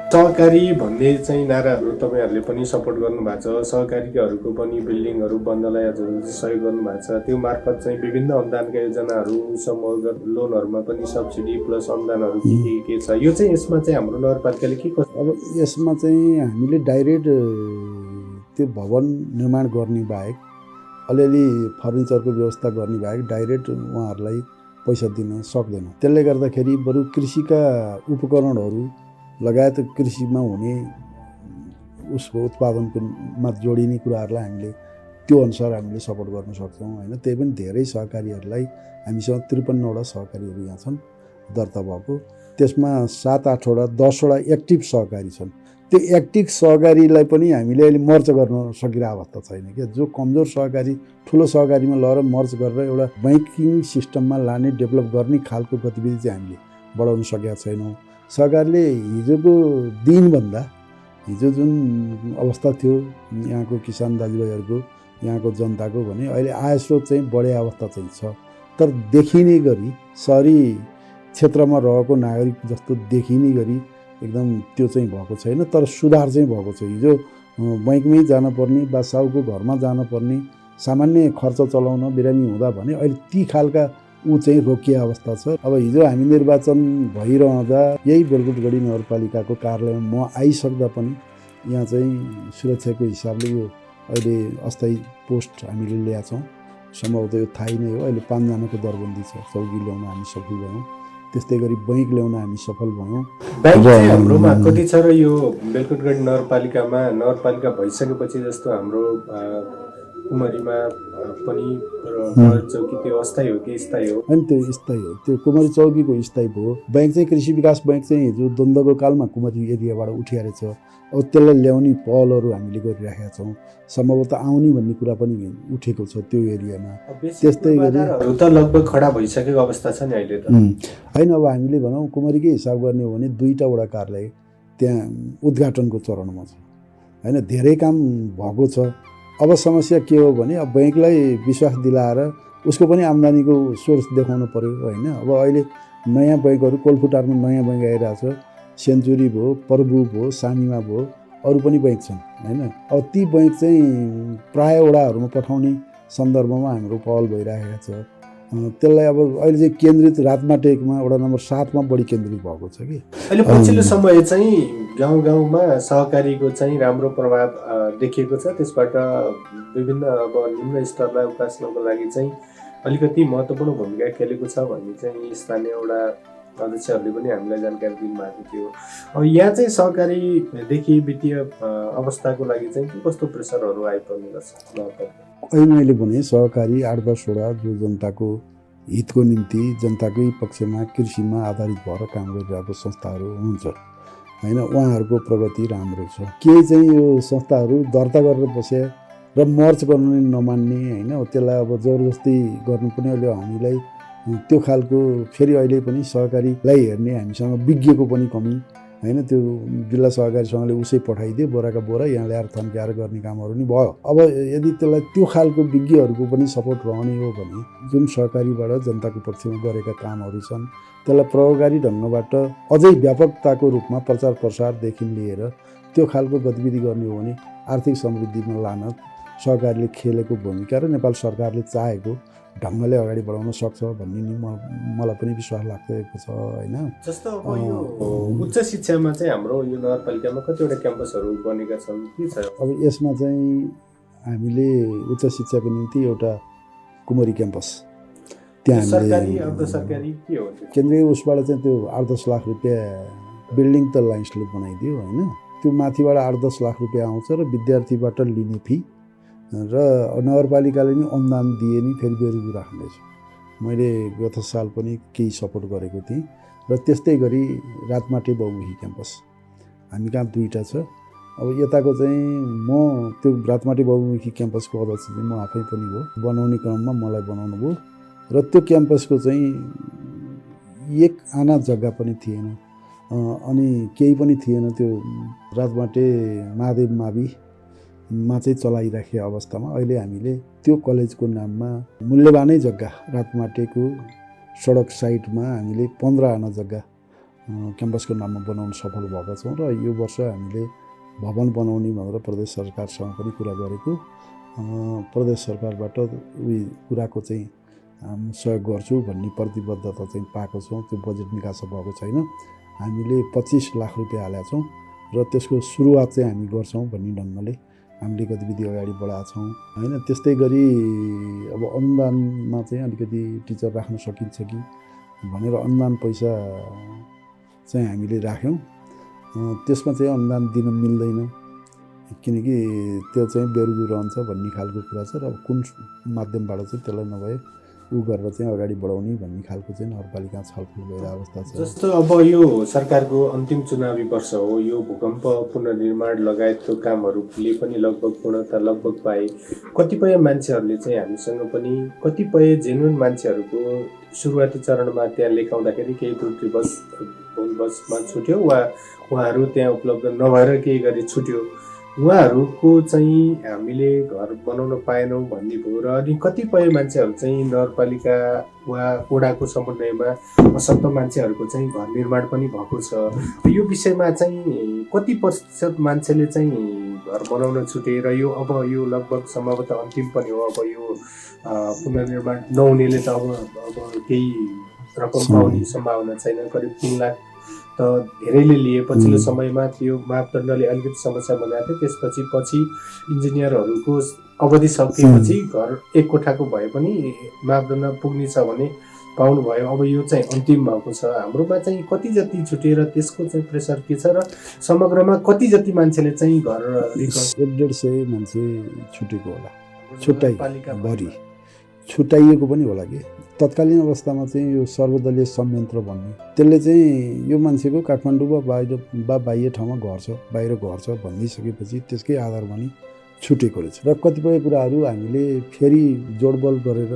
सहकारी भन्ने चाहिँ नाराहरू तपाईँहरूले पनि सपोर्ट गर्नुभएको छ। सहकारीहरूको पनि बिल्डिङहरू बन्नलाई अझ सहयोग गर्नुभएको छ। त्यो मार्फत चाहिँ विभिन्न अनुदानका योजनाहरू, समूहगत लोनहरूमा पनि सब्सिडी प्लस अनुदानहरू के छ? यो चाहिँ यसमा चाहिँ हाम्रो नगरपालिकाले के कस्तो? अब यसमा चाहिँ हामीले डाइरेक्ट त्यो भवन निर्माण गर्ने बाहेक अलिअलि फर्निचरको व्यवस्था गर्ने बाहेक डाइरेक्ट उहाँहरूलाई पैसा दिन सक्दैन। त्यसले गर्दाखेरि बरु कृषिका उपकरणहरू लगायत कृषिमा हुने उसको उत्पादनमा जोडिने कुराहरूलाई हामीले त्यो अनुसार हामीले सपोर्ट गर्न सक्छौँ हैन। त्यही पनि धेरै सहकारीहरूलाई हामीसँग 53 वटा सहकारीहरू यहाँ छन् दर्ता भएको। त्यसमा 7-8 वटा 10 वटा एक्टिभ सहकारी छन्। त्यो एक्टिभ सहकारीलाई पनि हामीले अहिले मर्ज गर्न सकिरहेको अवस्था छैन क्या। जो कमजोर सहकारी ठुलो सहकारीमा लगेर मर्ज गरेर एउटा बैंकिङ सिस्टममा लाने डेभलप गर्ने खालको गतिविधि चाहिँ हामीले बढाउन सकेका छैनौँ। सरकारले हिजोको दिनभन्दा हिजो जुन अवस्था थियो यहाँको किसान दाजुभाइहरूको, यहाँको जनताको भने अहिले आय स्रोत चाहिँ बढे अवस्था चाहिँ छ। तर देखिने गरी शहरी क्षेत्रमा रहेको नागरिक जस्तो देखिने गरी एकदम त्यो चाहिँ भएको छैन। तर सुधार चाहिँ भएको छ। हिजो बैंकमै जानुपर्ने वा साउको घरमा जानुपर्ने सामान्य खर्च चलाउन बिरामी हुँदा भने अहिले ती खालका ऊ चाहिँ रोकिएको अवस्था छ। अब हिजो हामी निर्वाचन भइरहँदा यही बेलगुटगढी नगरपालिकाको कार्यालयमा म आइसक्दा पनि यहाँ चाहिँ सुरक्षाको हिसाबले यो अहिले अस्थायी पोस्ट हामीले ल्याएका छौँ। सम्भवतः यो थाहै नै हो। अहिले 5 जनाको दरबन्दी छ। चौकी ल्याउन हामी सफल भयौँ। त्यस्तै गरी बैंक ल्याउन हामी सफल भयौँ। बैंक चाहिँ हाम्रोमा कति छ र यो बेलगुटगढी नगरपालिका भइसकेपछि जस्तो हाम्रो कुमारीमा पनि चौकी त्यो अस्थायी हो कि स्थायी हो? अनि त्यो स्थायी हो। त्यो कुमारी चौकीको स्थायी भयो। बैंक चाहिँ कृषि विकास बैंक चाहिँ हिजो द्वन्द्वको कालमा कुमारी एरियाबाट उठिआएको छ। अब त्यसलाई ल्याउने पहलहरू हामीले गरिराखेका छौँ। सम्भवतः आउने भन्ने कुरा पनि उठेको छ त्यो एरियामा। त्यस्तै गरी त लगभग खडा भइसकेको अवस्था छ नि अहिले त होइन। अब हामीले भनौँ कुमारीकै हिसाब गर्ने हो भने 2टा वटा कार्यालय त्यहाँ उद्घाटनको चरणमा छ हैन। धेरै काम भएको छ। अब समस्या के हो भने अब बैंकलाई विश्वास दिलाएर उसको पनि आम्दानीको सोर्स देखाउनु पऱ्यो होइन। अब अहिले नयाँ बैङ्कहरू कोलफुटारमा नयाँ बैङ्क आइरहेको छ, सेन्चुरी भयो, प्रभु भयो, सानिमा भयो, अरू पनि बैङ्क छन् होइन। अब ती बैङ्क चाहिँ प्राय वडाहरूमा पठाउने सन्दर्भमा हाम्रो पहल भइरहेको छ। त्यसलाई अब अहिले चाहिँ केन्द्रित रातमाटेकमा वडा नम्बर 7मा बढी केन्द्रित भएको छ कि। अहिले पछिल्लो समय चाहिँ गाउँ गाउँमा सहकारीको चाहिँ राम्रो प्रभाव देखिएको छ। त्यसबाट विभिन्न अब निम्न स्तरलाई उकास्नको लागि चाहिँ अलिकति महत्त्वपूर्ण भूमिका खेलेको छ भन्ने चाहिँ स्थानीय वडा अध्यक्षहरूले पनि हामीलाई जानकारी दिनुभएको थियो। अब यहाँ चाहिँ सहकारीदेखि वित्तीय अवस्थाको लागि चाहिँ के कस्तो प्रेसरहरू आइपर्ने गर्छ? अहिले मैले भने सहकारी 8-10 वडा जो जनताको हितको निम्ति जनताकै पक्षमा कृषिमा आधारित भएर काम गरिरहेको संस्थाहरू हुनुहुन्छ होइन। उहाँहरूको प्रगति राम्रो छ। केही चाहिँ यो संस्थाहरू दर्ता गरेर बसे र मर्च गर्नु नमान्ने होइन, त्यसलाई अब जबरजस्ती गर्नु पनि अहिले हामीलाई त्यो खालको फेरि अहिले पनि सहकारीलाई हेर्ने हामीसँग विज्ञको पनि कमी होइन। त्यो जिल्ला सहकारीसँगले उसै पठाइदियो बोराका बोरा यहाँ ल्याएर थन्क्याएर गर्ने कामहरू नि भयो। अब यदि त्यसलाई त्यो खालको विज्ञहरूको पनि सपोर्ट रहने हो भने जुन सहकारीबाट जनताको पक्षमा गरेका कामहरू छन् त्यसलाई प्रभावकारी ढङ्गबाट अझै व्यापकताको रूपमा प्रचार प्रसारदेखि लिएर त्यो खालको गतिविधि गर्ने हो भने आर्थिक समृद्धिमा लान सहकारीले खेलेको भूमिका र नेपाल सरकारले चाहेको ढङ्गले अगाडि बढाउन सक्छ भन्ने नि मलाई पनि विश्वास लाग्छ होइन। जस्तो अब यो उच्च शिक्षामा चाहिँ हाम्रो यो नगरपालिकामा कतिवटा क्याम्पसहरू बनेका छन् के छ? अब यसमा चाहिँ हामीले उच्च शिक्षाको निम्ति एउटा कुमारी क्याम्पस त्यहाँ सरकारी अर्ध सरकारी के हो? केन्द्रीय उसबाट चाहिँ त्यो 8-10 लाख रुपियाँ बिल्डिङ त लाइन्सले बनाइदियो होइन। त्यो माथिबाट 8-10 लाख रुपियाँ आउँछ र विद्यार्थीबाट लिने फी र नगरपालिकाले नि अनुदान दिए नि फेरि बेरुजु राख्नेछ। मैले गत साल पनि केही सपोर्ट गरेको थिएँ र त्यस्तै गरी रातमाटे बहुमुखी क्याम्पस हामी कहाँ 2टा छ। अब यताको चाहिँ म त्यो रातमाटे बहुमुखी क्याम्पसको अध्यक्ष चाहिँ म आफै पनि हो। बनाउने क्रममा मलाई बनाउनु भयो र त्यो क्याम्पसको चाहिँ 1 आना जग्गा पनि थिएन अनि केही पनि थिएन। त्यो रातमाटे महादेव माविमा चाहिँ चलाइराखेको अवस्थामा अहिले हामीले त्यो कलेजको नाममा मूल्यवानै जग्गा रातमाटेको सडक साइडमा हामीले 15 आना जग्गा क्याम्पसको नाममा बनाउन सफल भएका छौँ र यो वर्ष हामीले भवन बनाउने भनेर प्रदेश सरकारसँग पनि कुरा गरेको। प्रदेश सरकारबाट उही कुराको चाहिँ सहयोग गर्छु भन्ने प्रतिबद्धता चाहिँ पाएको छौँ। त्यो बजेट निकास भएको छैन। हामीले 25 लाख रुपियाँ हालेका छौँ र त्यसको सुरुवात चाहिँ हामी गर्छौँ भन्ने ढङ्गले हामीले गतिविधि अगाडि बढाएका छौँ होइन। त्यस्तै गरी अब अनुदानमा चाहिँ अलिकति टिचर राख्न सकिन्छ कि भनेर अनुदान पैसा चाहिँ हामीले राख्यौँ। त्यसमा चाहिँ अनुदान दिन मिल्दैन किनकि त्यो चाहिँ बेरुजु रहन्छ भन्ने खालको कुरा छ र कुन माध्यमबाट चाहिँ त्यसलाई नभए ऊ गरेर चाहिँ अगाडि बढाउने भन्ने खालको चाहिँ नगरपालिका छलफल भइरहेको अवस्था छ। जस्तो अब यो सरकारको अन्तिम चुनावी वर्ष हो, यो भूकम्प पुनर्निर्माण लगायतको कामहरूले पनि पूर्णता लगभग पाए। कतिपय मान्छेहरूले चाहिँ हामीसँग पनि कतिपय जेन्युन मान्छेहरूको सुरुवाती चरणमा त्यहाँ लेखाउँदाखेरि केही त्रुटिवश भुलवशमा छुट्यो वा उहाँहरू त्यहाँ उपलब्ध नभएर केही गरी छुट्यो। उहाँहरूको चाहिँ हामीले घर बनाउन पाएनौँ भन्ने भयो र अनि कतिपय मान्छेहरू चाहिँ नगरपालिका वा वडाको समन्वयमा अशक्त मान्छेहरूको चाहिँ घर निर्माण पनि भएको छ। यो विषयमा चाहिँ कति प्रतिशत मान्छेले चाहिँ घर बनाउन छुटे र यो अब यो लगभग सम्भवतः अन्तिम पनि हो। अब यो पुनर्निर्माण नहुनेले त अब केही रकम पाउने सम्भावना छैन। करिब 3 लाख त धेरैले लिए। पछिल्लो समयमा त्यो मापदण्डले अलिकति समस्या बनाएको थियो। त्यसपछि इन्जिनियरहरूको अवधि सकिएपछि घर 1 कोठाको भए पनि मापदण्ड पुग्ने छ भने पाउनुभयो। अब यो चाहिँ अन्तिम भएको छ। हाम्रोमा चाहिँ कति जति छुटेर त्यसको चाहिँ प्रेसर के छ र समग्रमा कति जति मान्छेले चाहिँ घर 150 मान्छे छुटेको होला, छुट्टाइ छुट्याइएको पनि होला कि। तत्कालीन अवस्थामा चाहिँ यो सर्वदलीय संयन्त्र भन्ने त्यसले चाहिँ यो मान्छेको काठमाडौँ वा बाह्य ठाउँमा घर छ, बाहिर घर छ भनिसकेपछि त्यसकै आधारमा नि छुटेको रहेछ। र कतिपय कुराहरू हामीले फेरि जोडबल गरेर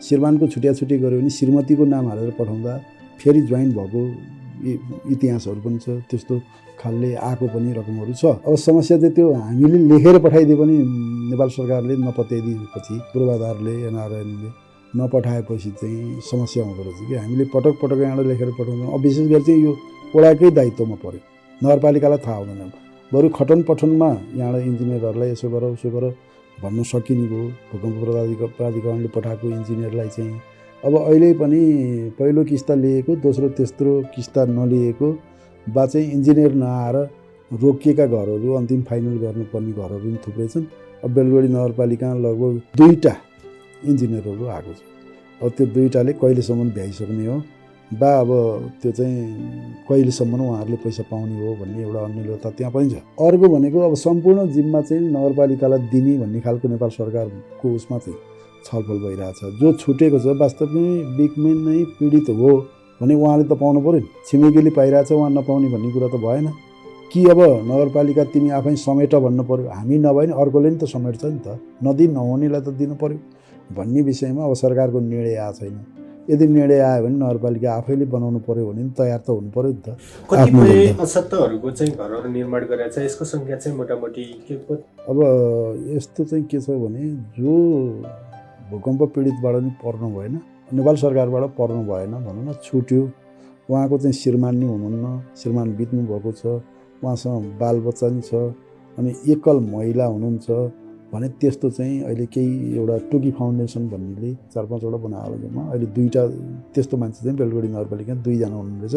श्रीमानको छुट्याछुट्टी गऱ्यो भने श्रीमतीको नाम हालेर पठाउँदा फेरि जोइन भएको इतिहासहरू पनि छ। त्यस्तो खालले आएको पनि रकमहरू छ। अब समस्या चाहिँ त्यो हामीले लेखेर पठाइदिए पनि नेपाल सरकारले नपत्याइदिएपछि पूर्वाधारले एनआरएनले नपठाएपछि चाहिँ समस्या हुँदो रहेछ कि हामीले पटक पटक यहाँबाट लेखेर पठाउँछौँ। अब विशेष गरी चाहिँ यो वडाकै दायित्वमा पऱ्यो, नगरपालिकालाई थाहा हुँदैन। बरु खटन पठनमा यहाँबाट इन्जिनियरहरूलाई यसो गर उसो गर भन्न सकिने भयो। भूकम्प प्राधिकरणले पठाएको इन्जिनियरलाई चाहिँ अब अहिले पनि पहिलो किस्ता लिएको, दोस्रो तेस्रो किस्ता नलिएको बा चाहिँ इन्जिनियर नआएर रोकिएका घरहरू अन्तिम फाइनल गर्नुपर्ने घरहरू पनि थुप्रै छन्। अब बेलगढी नगरपालिकामा लगभग 2टा इन्जिनियरहरू आएको छ। अब त्यो 2टाले कहिलेसम्म भ्याइसक्ने हो बा अब त्यो चाहिँ कहिलेसम्म उहाँहरूले पैसा पाउने हो भन्ने एउटा अनिश्चितता त्यहाँ पनि छ। अर्को भनेको अब सम्पूर्ण जिम्मा चाहिँ नगरपालिकालाई दिने भन्ने खालको नेपाल सरकारको उसमा चाहिँ छलफल भइरहेछ। जो छुटेको छ वास्तवमै बिकमेन नै पीडित हो भने उहाँले त पाउनु पऱ्यो नि। छिमेकीले पाइरहेछ उहाँ नपाउने भन्ने कुरा त भएन कि। अब नगरपालिका तिमी आफै समेट भन्नु पऱ्यो, हामी नभए नि अर्कोले नि त समेट्छ नि त, नदिन नहुनेलाई त दिनु पऱ्यो भन्ने विषयमा अब सरकारको निर्णय आएको छैन। यदि निर्णय आयो भने नगरपालिका आफैले बनाउनु पऱ्यो भने तयार त हुनु पऱ्यो नि त। कतिपय अछत्तहरूको चाहिँ घरहरू निर्माण गरेर छ, यसको सङ्ख्या चाहिँ मोटामोटी के हो? अब यस्तो चाहिँ के छ भने जो भूकम्प पीडितबाट नि पर्नु भएन, नेपाल सरकारबाट पर्नु भएन भनौँ न, छुट्यो, उहाँको चाहिँ श्रीमान नि हुनुहुन्न, श्रीमान बित्नु भएको छ, उहाँसँग बालबच्चा नि छ, अनि एकल महिला हुनुहुन्छ भने त्यस्तो चाहिँ अहिले केही एउटा टुकी फाउन्डेसन भन्नेले 4-5वटा बनाएर जम्मा अहिले 2टा त्यस्तो मान्छे चाहिँ बेलगढी नगरपालिका 2जना हुनुहुँदैछ,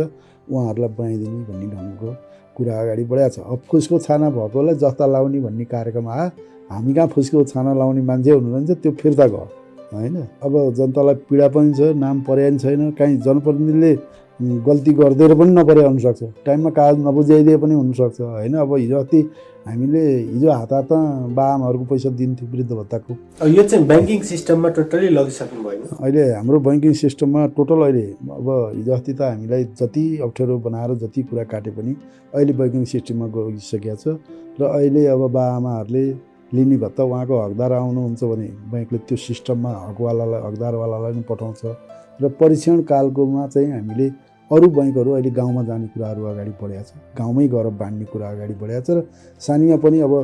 उहाँहरूलाई बनाइदिने भन्ने ढङ्गको कुरा अगाडि बढाएको छ। अब फुसको छाना भएकोलाई जस्ता लाउने भन्ने कार्यक्रम आयो। हामी कहाँ फुसको छाना लाउने मान्छे हुनुहुन्छ, त्यो फिर्ता गयो होइन। अब जनतालाई पीडा पनि छ, नाम परे पनि छैन, काहीँ जनप्रतिनिधिले गल्ती गरिदिएर पनि नपरे हुनसक्छ, टाइममा कागज नबुझाइदिए पनि हुनसक्छ होइन। अब हिजो अस्ति हामीले हिजो हात बाआमाहरूको पैसा दिन्थ्यो वृद्ध भत्ताको। यो चाहिँ ब्याङ्किङ सिस्टममा टोटली लगिसक्नु भएन। अहिले हाम्रो ब्याङ्किङ सिस्टममा टोटल अहिले अब हिजो अस्ति त हामीलाई जति अप्ठ्यारो बनाएर जति कुरा काटे पनि अहिले ब्याङ्किङ सिस्टममा गइसकेको छ। र अहिले अब बाआमाहरूले लिने भत्ता उहाँको हकदार आउनुहुन्छ भने ब्याङ्कले त्यो सिस्टममा हकदारवालालाई पनि पठाउँछ। र परीक्षण कालकोमा चाहिँ हामीले अरू बैङ्कहरू अहिले गाउँमा जाने कुराहरू अगाडि बढेको छ, गाउँमै गएर बाँड्ने कुरा अगाडि बढेको छ। र सानीमा पनि अब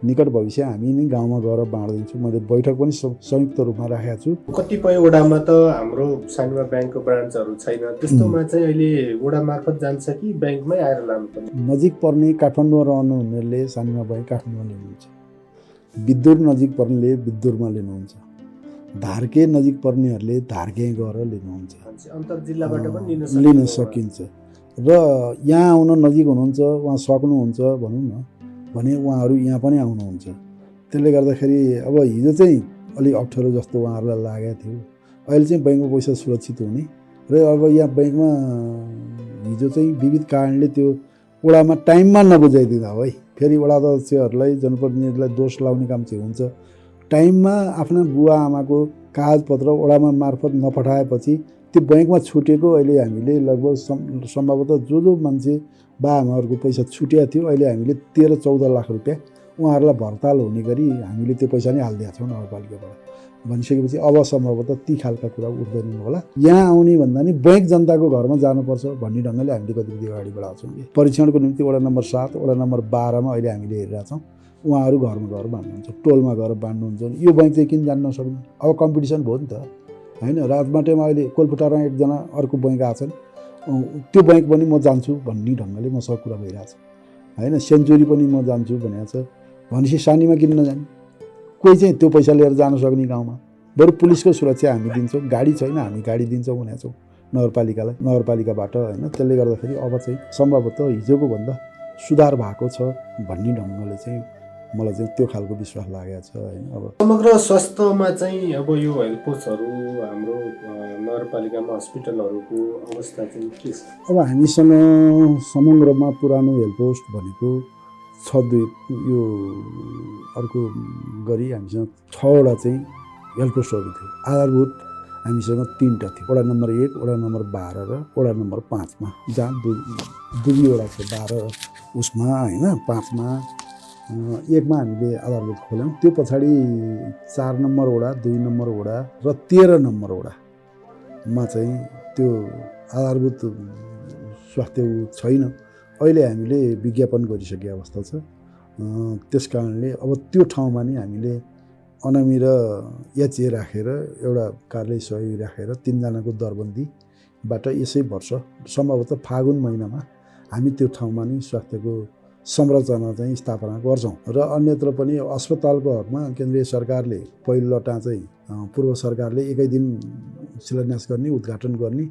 निकट भविष्य हामी नै गाउँमा गएर बाँडिदिन्छौँ। मैले बैठक पनि संयुक्त रूपमा राखेको छु। कतिपय वडामा त हाम्रो सानीमा ब्याङ्कको ब्रान्चहरू छैन, त्यस्तोमा चाहिँ अहिले वडा मार्फत जान्छ कि ब्याङ्कमै आएर लानुपर्ने? नजिक पर्ने काठमाडौँमा रहनुहुनेले सानीमा ब्याङ्क काठमाडौँमा लिनुहुन्छ, विद्युर नजिक पर्नेले विद्युरमा लिनुहुन्छ, धार्के नजिक पर्नेहरूले धार्के गएर लिनुहुन्छ, अन्तर जिल्लाबाट पनि लिन सकिन्छ। र यहाँ आउन नजिक हुनुहुन्छ, उहाँ सक्नुहुन्छ भनौँ न भने उहाँहरू यहाँ पनि आउनुहुन्छ। त्यसले गर्दाखेरि अब हिजो चाहिँ अलिक अप्ठ्यारो जस्तो उहाँहरूलाई लागेको थियो। अहिले चाहिँ ब्याङ्कमा पैसा सुरक्षित हुने र अब यहाँ ब्याङ्कमा हिजो चाहिँ विविध कारणले त्यो वडामा टाइममा नबुझाइदिँदा हो है, फेरि वडा अध्यक्षहरूलाई जनप्रतिनिधिलाई दोष लाउने काम चाहिँ हुन्छ। टाइममा आफ्ना बुवा आमाको कागजपत्र वडामा मार्फत नपठाएपछि त्यो ब्याङ्कमा छुटेको अहिले हामीले लगभग सम्भवतः जो मान्छे बाआमाहरूको पैसा छुटेको थियो अहिले हामीले 13-14 लाख रुपियाँ उहाँहरूलाई भर्ताल हुने गरी हामीले त्यो पैसा नै हालिदिएका छौँ नगरपालिकाबाट। भनिसकेपछि अब सम्भवतः ती खालका कुरा उठ्दैन होला। यहाँ आउने भन्दा नि ब्याङ्क जनताको घरमा जानुपर्छ भन्ने ढङ्गले हामीले गतिविधि अगाडि बढाएको छौँ। परीक्षणको निम्ति वडा नम्बर 7, वडा नम्बर 12मा अहिले हामीले हेरिरहेछौँ। उहाँहरू घरमा गएर बाँड्नुहुन्छ, टोलमा गएर बाँड्नुहुन्छ। यो ब्याङ्क चाहिँ किन जान्न सक्ने? अब कम्पिटिसन भयो नि त होइन। राजमाटेमा अहिले कोलपटारमा एकजना अर्को ब्याङ्क आछन्, त्यो ब्याङ्क पनि म जान्छु भन्ने ढङ्गले मसँग कुरा भइरहेछ होइन। सेन्चुरी पनि म जान्छु भनेको छ भनेपछि सानीमा किन नजाने? कोही चाहिँ त्यो पैसा लिएर जान सक्ने गाउँमा बरु पुलिसको सुरक्षा हामी दिन्छौँ, गाडी छैन हामी गाडी दिन्छौँ भनेको छौँ नगरपालिकालाई, नगरपालिकाबाट होइन। त्यसले गर्दाखेरि अब चाहिँ सम्भवतः हिजोको भन्दा सुधार भएको छ भन्ने ढङ्गले चाहिँ मलाई चाहिँ त्यो खालको विश्वास लागेको छ होइन। अब समग्र स्वास्थ्यमा चाहिँ अब यो हेल्थ पोस्टहरू हाम्रो नगरपालिकामा हस्पिटलहरूको अवस्था चाहिँ के छ? अब हामीसँग समग्रमा पुरानो हेल्थ पोस्ट भनेको 6 यो अर्को गरी हामीसँग 6वटा चाहिँ हेल्थ पोस्टहरू थियो। आधारभूत हामीसँग 3टा थियो, वडा नम्बर 1, वडा नम्बर 12 र वडा नम्बर 5मा, जहाँ दुईवटा छ 12 उसमा होइन। 5मा 1मा हामीले आधारभूत खोल्यौँ। त्यो पछाडि 4 नम्बर वडा, 2 नम्बर वडा र 13 नम्बर वडामा चाहिँ त्यो आधारभूत स्वास्थ्य छैन। अहिले हामीले विज्ञापन गरिसकेको अवस्था छ। त्यस कारणले अब त्यो ठाउँमा नि हामीले अनामी र एचए राखेर एउटा कार्यालय सहयोगी राखेर 3 जनाको दरबन्दीबाट यसै वर्ष सम्भवतः फागुन महिनामा हामी त्यो ठाउँमा नै स्वास्थ्यको संरचना चाहिँ स्थापना गर्छौँ र अन्यत्र पनि अस्पतालको हकमा केन्द्रीय सरकारले पहिलो लटा चाहिँ पूर्व सरकारले एकै दिन शिलान्यास गर्ने उद्घाटन गर्ने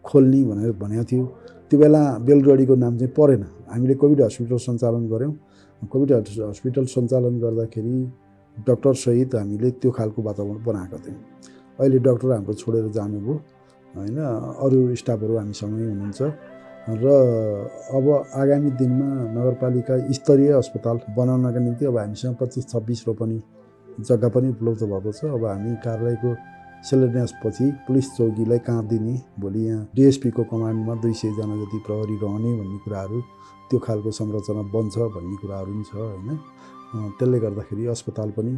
खोल्ने भनेर भनेको थियो। त्यो बेला बेलगढीको नाम चाहिँ परेन। हामीले कोभिड हस्पिटल सञ्चालन गऱ्यौँ। कोभिड हस्पिटल सञ्चालन गर्दाखेरि डाक्टर सहित हामीले त्यो खालको वातावरण बनाएको थियौँ। अहिले डाक्टर हाम्रो छोडेर जानुभयो हैन, अरू स्टाफहरू हामीसँगै हुनुहुन्छ र अब आगामी दिनमा नगरपालिका स्तरीय अस्पताल बनाउनका निम्ति अब हामीसँग 25-26 रोपनी जग्गा पनि उपलब्ध भएको छ। अब हामी कार्यालयको शिलान्यासपछि पुलिस चौकीलाई काँध दिने, भोलि यहाँ डिएसपीको कमान्डमा 200 जना जति प्रहरी रहने भन्ने कुराहरू, त्यो खालको संरचना बन्छ भन्ने कुराहरू पनि छ हैन। त्यसले गर्दाखेरि अस्पताल पनि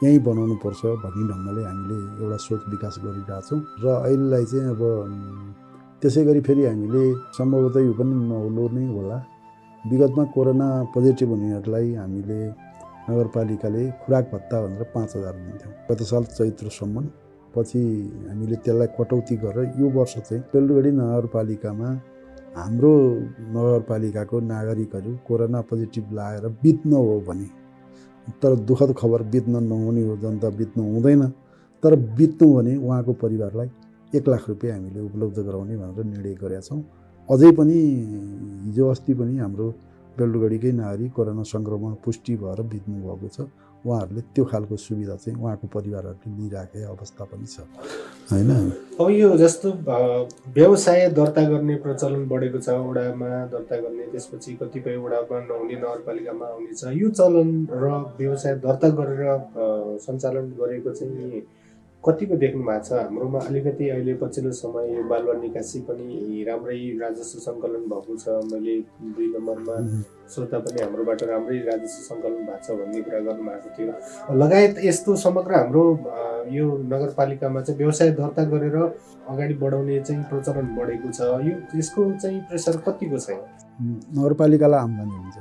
यहीँ बनाउनुपर्छ भन्ने ढङ्गले हामीले एउटा सोच विकास गरिरहेछौँ र अहिलेलाई चाहिँ अब त्यसै गरी फेरि हामीले सम्भवतः यो पनि नौलो नै होला, विगतमा कोरोना पोजिटिभ हुनेहरूलाई हामीले नगरपालिकाले खुराक भत्ता भनेर 5,000 दिन्थ्यौँ गत साल चैत्रसम्म। पछि हामीले त्यसलाई कटौती गरेर यो वर्ष चाहिँ बेलगढी नगरपालिकामा हाम्रो नगरपालिकाको नागरिकहरू कोरोना पोजिटिभ लागेर बित्न हो भने, तर दुःखद खबर बित्न नहुने हो, जनता बित्नु हुँदैन, तर बित्नु भने उहाँको परिवारलाई 1 लाख रुपियाँ हामीले उपलब्ध गराउने भनेर निर्णय गरेका छौँ। अझै पनि हिजो अस्ति पनि हाम्रो बेलगढीकै नागरिक कोरोना सङ्क्रमण पुष्टि भएर बित्नु भएको छ। उहाँहरूले त्यो खालको सुविधा चाहिँ उहाँको परिवारहरूले लिइराखेको अवस्था पनि छ हैन। अब यो जस्तो व्यवसाय दर्ता गर्ने प्रचलन बढेको छ, वडामा दर्ता गर्ने, त्यसपछि कतिपय वडामा नहुने नगरपालिकामा आउने छ। यो चलन र व्यवसाय दर्ता गरेर सञ्चालन गरेको चाहिँ कतिको देख्नु भएको छ? हाम्रोमा अलिकति अहिले पछिल्लो समय यो बालुवा निकासी पनि राम्रै राजस्व सङ्कलन भएको छ। मैले 2 नम्बरमा श्रोता पनि हाम्रोबाट राम्रै राजस्व सङ्कलन भएको छ भन्ने कुरा गर्नुभएको थियो। लगायत यस्तो समग्र हाम्रो यो नगरपालिकामा चाहिँ व्यवसाय दर्ता गरेर अगाडि बढाउने चाहिँ प्रचलन बढेको छ। यो यसको चाहिँ प्रेसर कतिको छ? नगरपालिकालाई आम्दानी हुन्छ,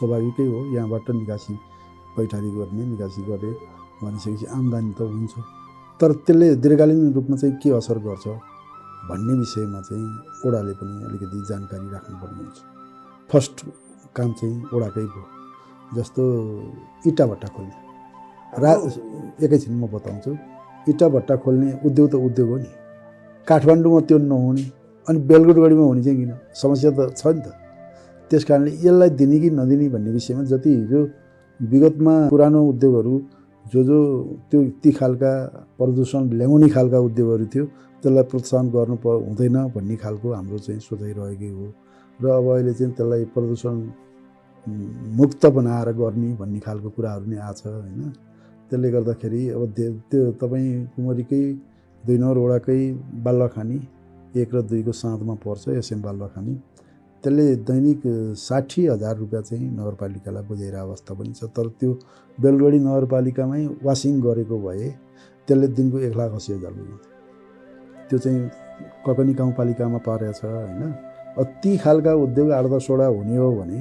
स्वाभाविकै हो। यहाँबाट निकासी पैठारी गर्ने, निकासी गरे भनिसकेपछि आम्दानी त हुन्छ, तर त्यसले दीर्घकालीन रूपमा चाहिँ के असर गर्छ भन्ने विषयमा चाहिँ ओडाले पनि अलिकति जानकारी राख्नुपर्ने हुन्छ। फर्स्ट काम चाहिँ ओडाकै भयो। जस्तो इँटा भट्टा खोल्ने, एकैछिन म बताउँछु। इँटा भट्टा खोल्ने उद्योग त उद्योग हो नि, काठमाडौँमा त्यो नहुने अनि बेलगढीमा हुने चाहिँ किन? समस्या त छ नि त। त्यस कारणले यसलाई दिने कि नदिने भन्ने विषयमा जति हिजो विगतमा पुरानो उद्योगहरू जो त्यो ती खालका प्रदूषण ल्याउने खालका उद्योगहरू थियो, त्यसलाई प्रोत्साहन गर्नु हुँदैन भन्ने खालको हाम्रो चाहिँ सोचाइ रहेकै हो र अब अहिले चाहिँ त्यसलाई प्रदूषण मुक्त बनाएर गर्ने भन्ने खालको कुराहरू नै आछ हैन। त्यसले गर्दाखेरि अब त्यो तपाईँ कुमरीकै 2 नम्बर वडाकै बालुवाखानी 1 र 2 को साँधमा पर्छ एसएम बालुवाखानी। त्यसले दैनिक 60,000 रुपियाँ चाहिँ नगरपालिकालाई बुझाइरहेको अवस्था पनि छ। तर त्यो बेलगढी नगरपालिकामै वासिङ गरेको भए त्यसले दिनको 1,80,000 बुझाउँथ्यो। त्यो चाहिँ ककनी गाउँपालिकामा परेको छ हैन। ती खालका उद्योग 8-10 वटा हुने हो भने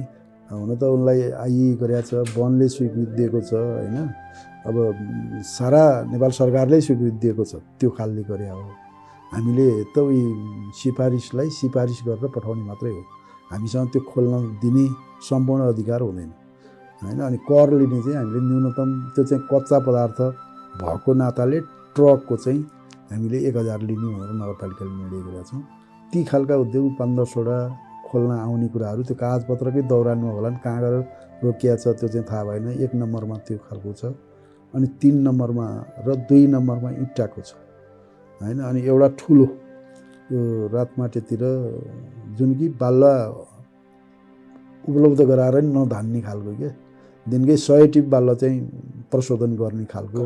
हुन त उनलाई आइई गरेको छ, वनले स्वीकृति दिएको छ हैन। अब सारा नेपाल सरकारले स्वीकृति दिएको छ, त्यो खालले गरे हो। हामीले त उही सिफारिसलाई सिफारिस गरेर पठाउने मात्रै हो, हामीसँग त्यो खोल्न दिने सम्पूर्ण अधिकार हुँदैन हैन। अनि कर लिने चाहिँ हामीले न्यूनतम त्यो चाहिँ कच्चा पदार्थ भएको नाताले ट्रकको चाहिँ हामीले 1,000 लिने भनेर नगरपालिकाले निर्णय गरेका छौँ। ती खालका उद्योग 5-10 वटा खोल्न आउने कुराहरू त्यो कागजपत्रकै दौरानमा होला नि, कहाँ गएर रोकिया छ त्यो चाहिँ थाहा भएन। 1 नम्बरमा त्यो खालको छ, अनि 3 नम्बरमा र 2 नम्बरमा इँटाको छ हैन। अनि एउटा ठुलो यो रातमाटेतिर जुन कि बालुवा उपलब्ध गराएर नधान्ने खालको के, दिनकै 100 टिप बालुवा चाहिँ प्रशोधन गर्ने खालको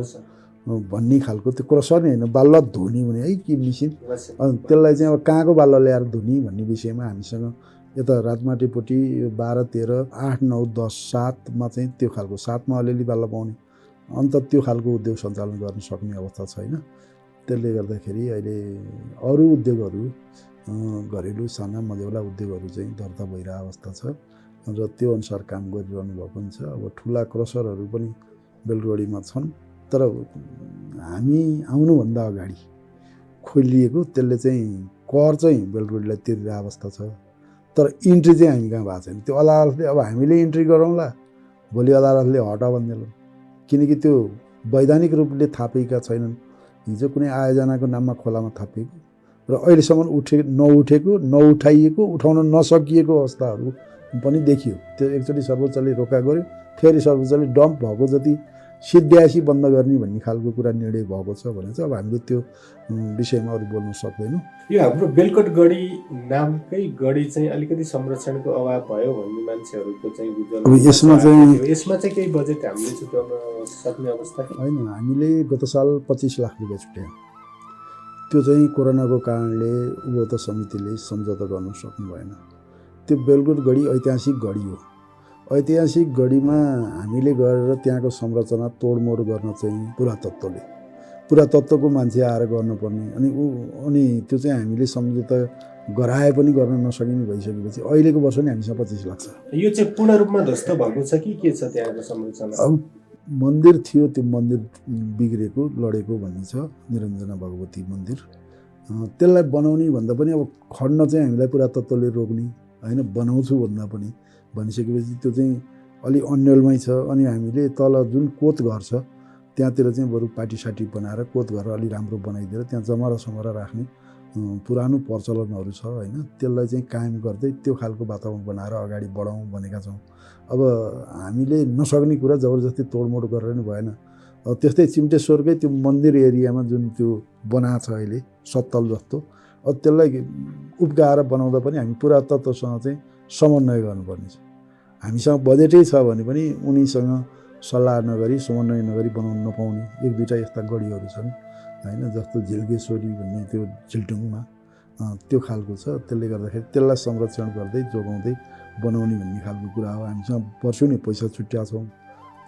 भन्ने खालको, त्यो क्रसर नै होइन, बालुवा धुने भने है कि मिसिन, त्यसलाई चाहिँ अब कहाँको बालुवा ल्याएर धुने भन्ने विषयमा हामीसँग यता रातमाटेपट्टि 12, 13, 8, 9, 10, 7मा चाहिँ त्यो खालको, 7मा अलिअलि बालुवा पाउने अन्त त्यो खालको उद्योग सञ्चालन गर्न सक्ने अवस्था छैन। त्यसले गर्दाखेरि अहिले अरू उद्योगहरू घरेलु साना मझौला उद्योगहरू चाहिँ दर्ता भइरहेको अवस्था छ र त्यो अनुसार काम गरिरहनु भएको पनि छ। अब ठुला क्रसरहरू पनि बेलगढीमा छन् तर हामी आउनुभन्दा अगाडि खोलिएको त्यसले चाहिँ कर चाहिँ बेलरोडीलाई तिर्ने अवस्था छ, तर इन्ट्री चाहिँ हामी कहाँ भएको छैन। त्यो अदालतले अब हामीले इन्ट्री गरौँला, भोलि अदालतले हटा भनिदिनु, किनकि त्यो वैधानिक रूपले थापेका छैनन्। हिजो कुनै आयोजनाको नाममा खोलामा थापिएको र अहिलेसम्म नउठेको नउठाइएको उठाउन नसकिएको अवस्थाहरू पनि देखियो। त्यो एकचोटि सर्वोच्चले रोका गर्यो, फेरि सर्वोच्चले डम्प भएको जति सिद्ध्यासी बन्द गर्ने भन्ने खालको कुरा निर्णय भएको छ भने चाहिँ अब हामीले त्यो विषयमा अरू बोल्न सक्दैनौँ। यो हाम्रो बेलकोट गढी नामकै गढी चाहिँ अलिकति संरक्षणको अभाव भयो भन्ने मान्छेहरूको चाहिँ बुझ्न। अब यसमा चाहिँ केही बजेट हामीले छुट्याउन सक्ने अवस्था होइन। हामीले गत साल 25 लाख रुपियाँ छुट्यायौँ। त्यो चाहिँ कोरोनाको कारणले उपभोक्ता समितिले सम्झौता गर्न सक्नु भएन। त्यो बेलकोट गढी ऐतिहासिक गढी हो। ऐतिहासिक गढीमा हामीले गएर त्यहाँको संरचना तोडमोड गर्न चाहिँ पुरातत्त्वको मान्छे आएर गर्नुपर्ने, अनि त्यो चाहिँ हामीले सम्झौता गराए पनि गर्न नसकिने भइसकेपछि अहिलेको वर्ष नि हामीसँग 25 लाख छ। यो चाहिँ पूर्ण रूपमा ध्वस्त भएको छ कि के छ त्यहाँको संरचना? अब मन्दिर थियो, त्यो मन्दिर बिग्रेको लडेको भन्ने छ, निरञ्जना भगवती मन्दिर। त्यसलाई बनाउने भन्दा पनि अब खण्ड चाहिँ हामीलाई पुरातत्त्वले रोक्ने होइन, बनाउँछु भन्दा पनि भनिसकेपछि त्यो चाहिँ अलि अन्यलमै छ। अनि हामीले तल जुन कोत घर छ त्यहाँतिर चाहिँ बरु पार्टीसाटी बनाएर कोत घर अलि राम्रो बनाइदिएर त्यहाँ जमरा समरा राख्ने पुरानो प्रचलनहरू छ होइन, त्यसलाई चाहिँ कायम गर्दै त्यो खालको वातावरण बनाएर अगाडि बढाउँ भनेका छौँ। अब हामीले नसक्ने कुरा जबरजस्ती तोडमोड गरेर नि भएन। त्यस्तै चिम्टेश्वरकै त्यो मन्दिर एरियामा जुन त्यो बनाएको छ अहिले सत्तल जस्तो, अब त्यसलाई उब्काएर बनाउँदा पनि हामी पुरातत्त्वसँग चाहिँ समन्वय गर्नुपर्ने छ। हामीसँग बजेटै छ भने पनि उनीसँग सल्लाह नगरी समन्वय नगरी बनाउन नपाउने एक दुईवटा यस्ता गढीहरू छन् होइन, जस्तो झिल्केश्वरी भन्ने त्यो झिल्टुङमा त्यो खालको छ। त्यसले गर्दाखेरि त्यसलाई संरक्षण गर्दै जोगाउँदै बनाउने भन्ने खालको कुरा हो। हामीसँग वर्षौँ नि पैसा छुट्याएको छौँ,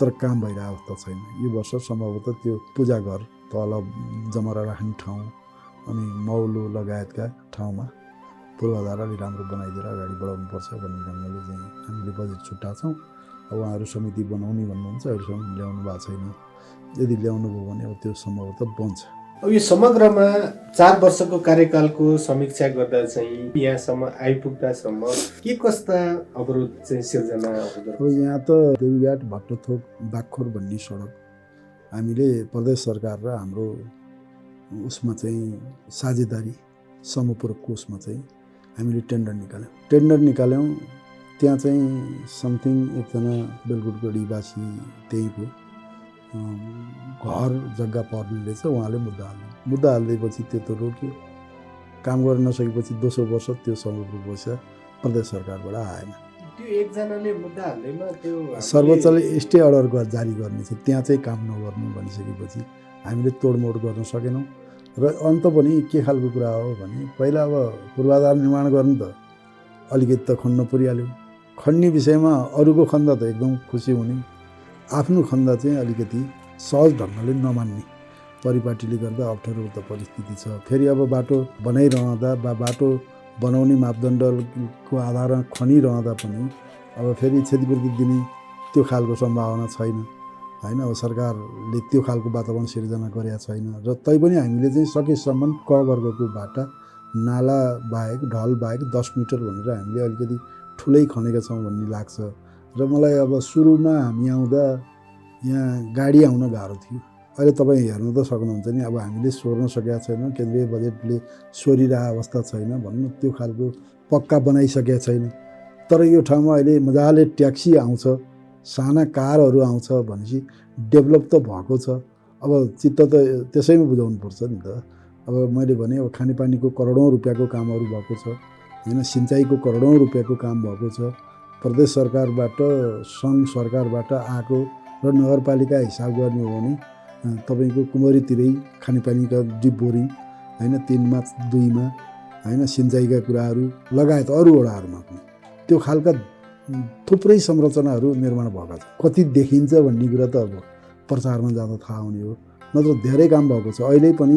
तर काम भइरहेको अवस्था छैन। यो वर्ष सम्भवतः त्यो पूजा घर तल जमरा राख्ने ठाउँ अनि मौलो लगायतका ठाउँमा पूर्वाधार अलि राम्रो बनाइदिएर अगाडि बढाउनुपर्छ भन्ने ढङ्गले चाहिँ हामीले बजेट छुट्याएको छौँ। अब उहाँहरू समिति बनाउने भन्नुहुन्छ, अहिलेसम्म ल्याउनु भएको छैन। यदि ल्याउनु भयो भने अब त्यो सम्भवतः बन्छ। अब यो समग्रमा 4 वर्षको कार्यकालको समीक्षा गर्दा चाहिँ यहाँसम्म आइपुग्दासम्म के कस्ता अवरोध चाहिँ सिर्जना हुँदो? अब यहाँ त देवीघाट भट्टथोक बागखोर भन्ने सडक हामीले प्रदेश सरकार र हाम्रो उसमा चाहिँ साझेदारी समपूरकको उसमा चाहिँ हामीले टेन्डर निकाल्यौँ। त्यहाँ चाहिँ समथिङ एकजना बेलकोट गढीवासी त्यहीँको घर जग्गा पर्नेले चाहिँ उहाँले मुद्दा हालिदिएपछि त्यो त रोक्यो। काम गर्न नसकेपछि दोस्रो वर्ष त्यो समपूरक पैसा प्रदेश सरकारबाट आएन। त्यो एकजनाले मुद्दा हाल्दैमा त्यो सर्वोच्चले स्टे अर्डर जारी गर्ने छ, त्यहाँ चाहिँ काम नगर्नु भनिसकेपछि हामीले तोडमोड गर्न सकेनौँ। र अन्त पनि के खालको कुरा हो भने पहिला अब पूर्वाधार निर्माण गर्नु त अलिकति त खन्न परिहाल्यो। खन्ने विषयमा अरूको खन्दा त एकदम खुसी हुने, आफ्नो खन्दा चाहिँ अलिकति सहज ढङ्गले नमान्ने परिपाटीले गर्दा अप्ठ्यारो त परिस्थिति छ। फेरि अब बाटो बनाइरहँदा बाटो बनाउने मापदण्डको आधारमा खनिरहँदा पनि अब फेरि क्षतिपूर्ति दिने त्यो खालको सम्भावना छैन होइन। अब सरकारले त्यो खालको वातावरण सिर्जना गरेका छैन। र तैपनि हामीले चाहिँ सकेसम्म क वर्गको बाटा नाला बाहेक ढल बाहेक 10 मिटर भनेर हामीले अलिकति ठुलै खनेका छौँ भन्ने लाग्छ। र मलाई अब सुरुमा हामी आउँदा यहाँ गाडी आउन गाह्रो थियो। अहिले तपाईँ हेर्न त सक्नुहुन्छ नि, अब हामीले सोर्न सकेका छैनौँ, केन्द्रीय बजेटले सोरिरहेको अवस्था छैन भन्नु, त्यो खालको पक्का बनाइसकेका छैन। तर यो ठाउँमा अहिले मजाले ट्याक्सी आउँछ, साना कारहरू आउँछ भनेपछि डेभलप त भएको छ। अब चित्त त त्यसैमा बुझाउनुपर्छ नि त। अब मैले भने अब खानेपानीको करोडौँ रुपियाँको कामहरू भएको छ होइन, सिँचाइको करोडौँ रुपियाँको काम भएको छ। प्रदेश सरकारबाट सङ्घ सरकारबाट आएको र नगरपालिका हिसाब गर्ने हो भने तपाईँको कुमरीतिरै खानेपानीका 2 बोरिङ होइन, 3मा 2मा होइन, सिँचाइका कुराहरू लगायत अरू वडाहरूमा पनि त्यो खालका थुप्रै संरचनाहरू निर्माण भएका छ। कति देखिन्छ भन्ने कुरा त अब प्रचारमा जाँदा थाहा हुने हो, नत्र धेरै काम भएको छ। अहिले पनि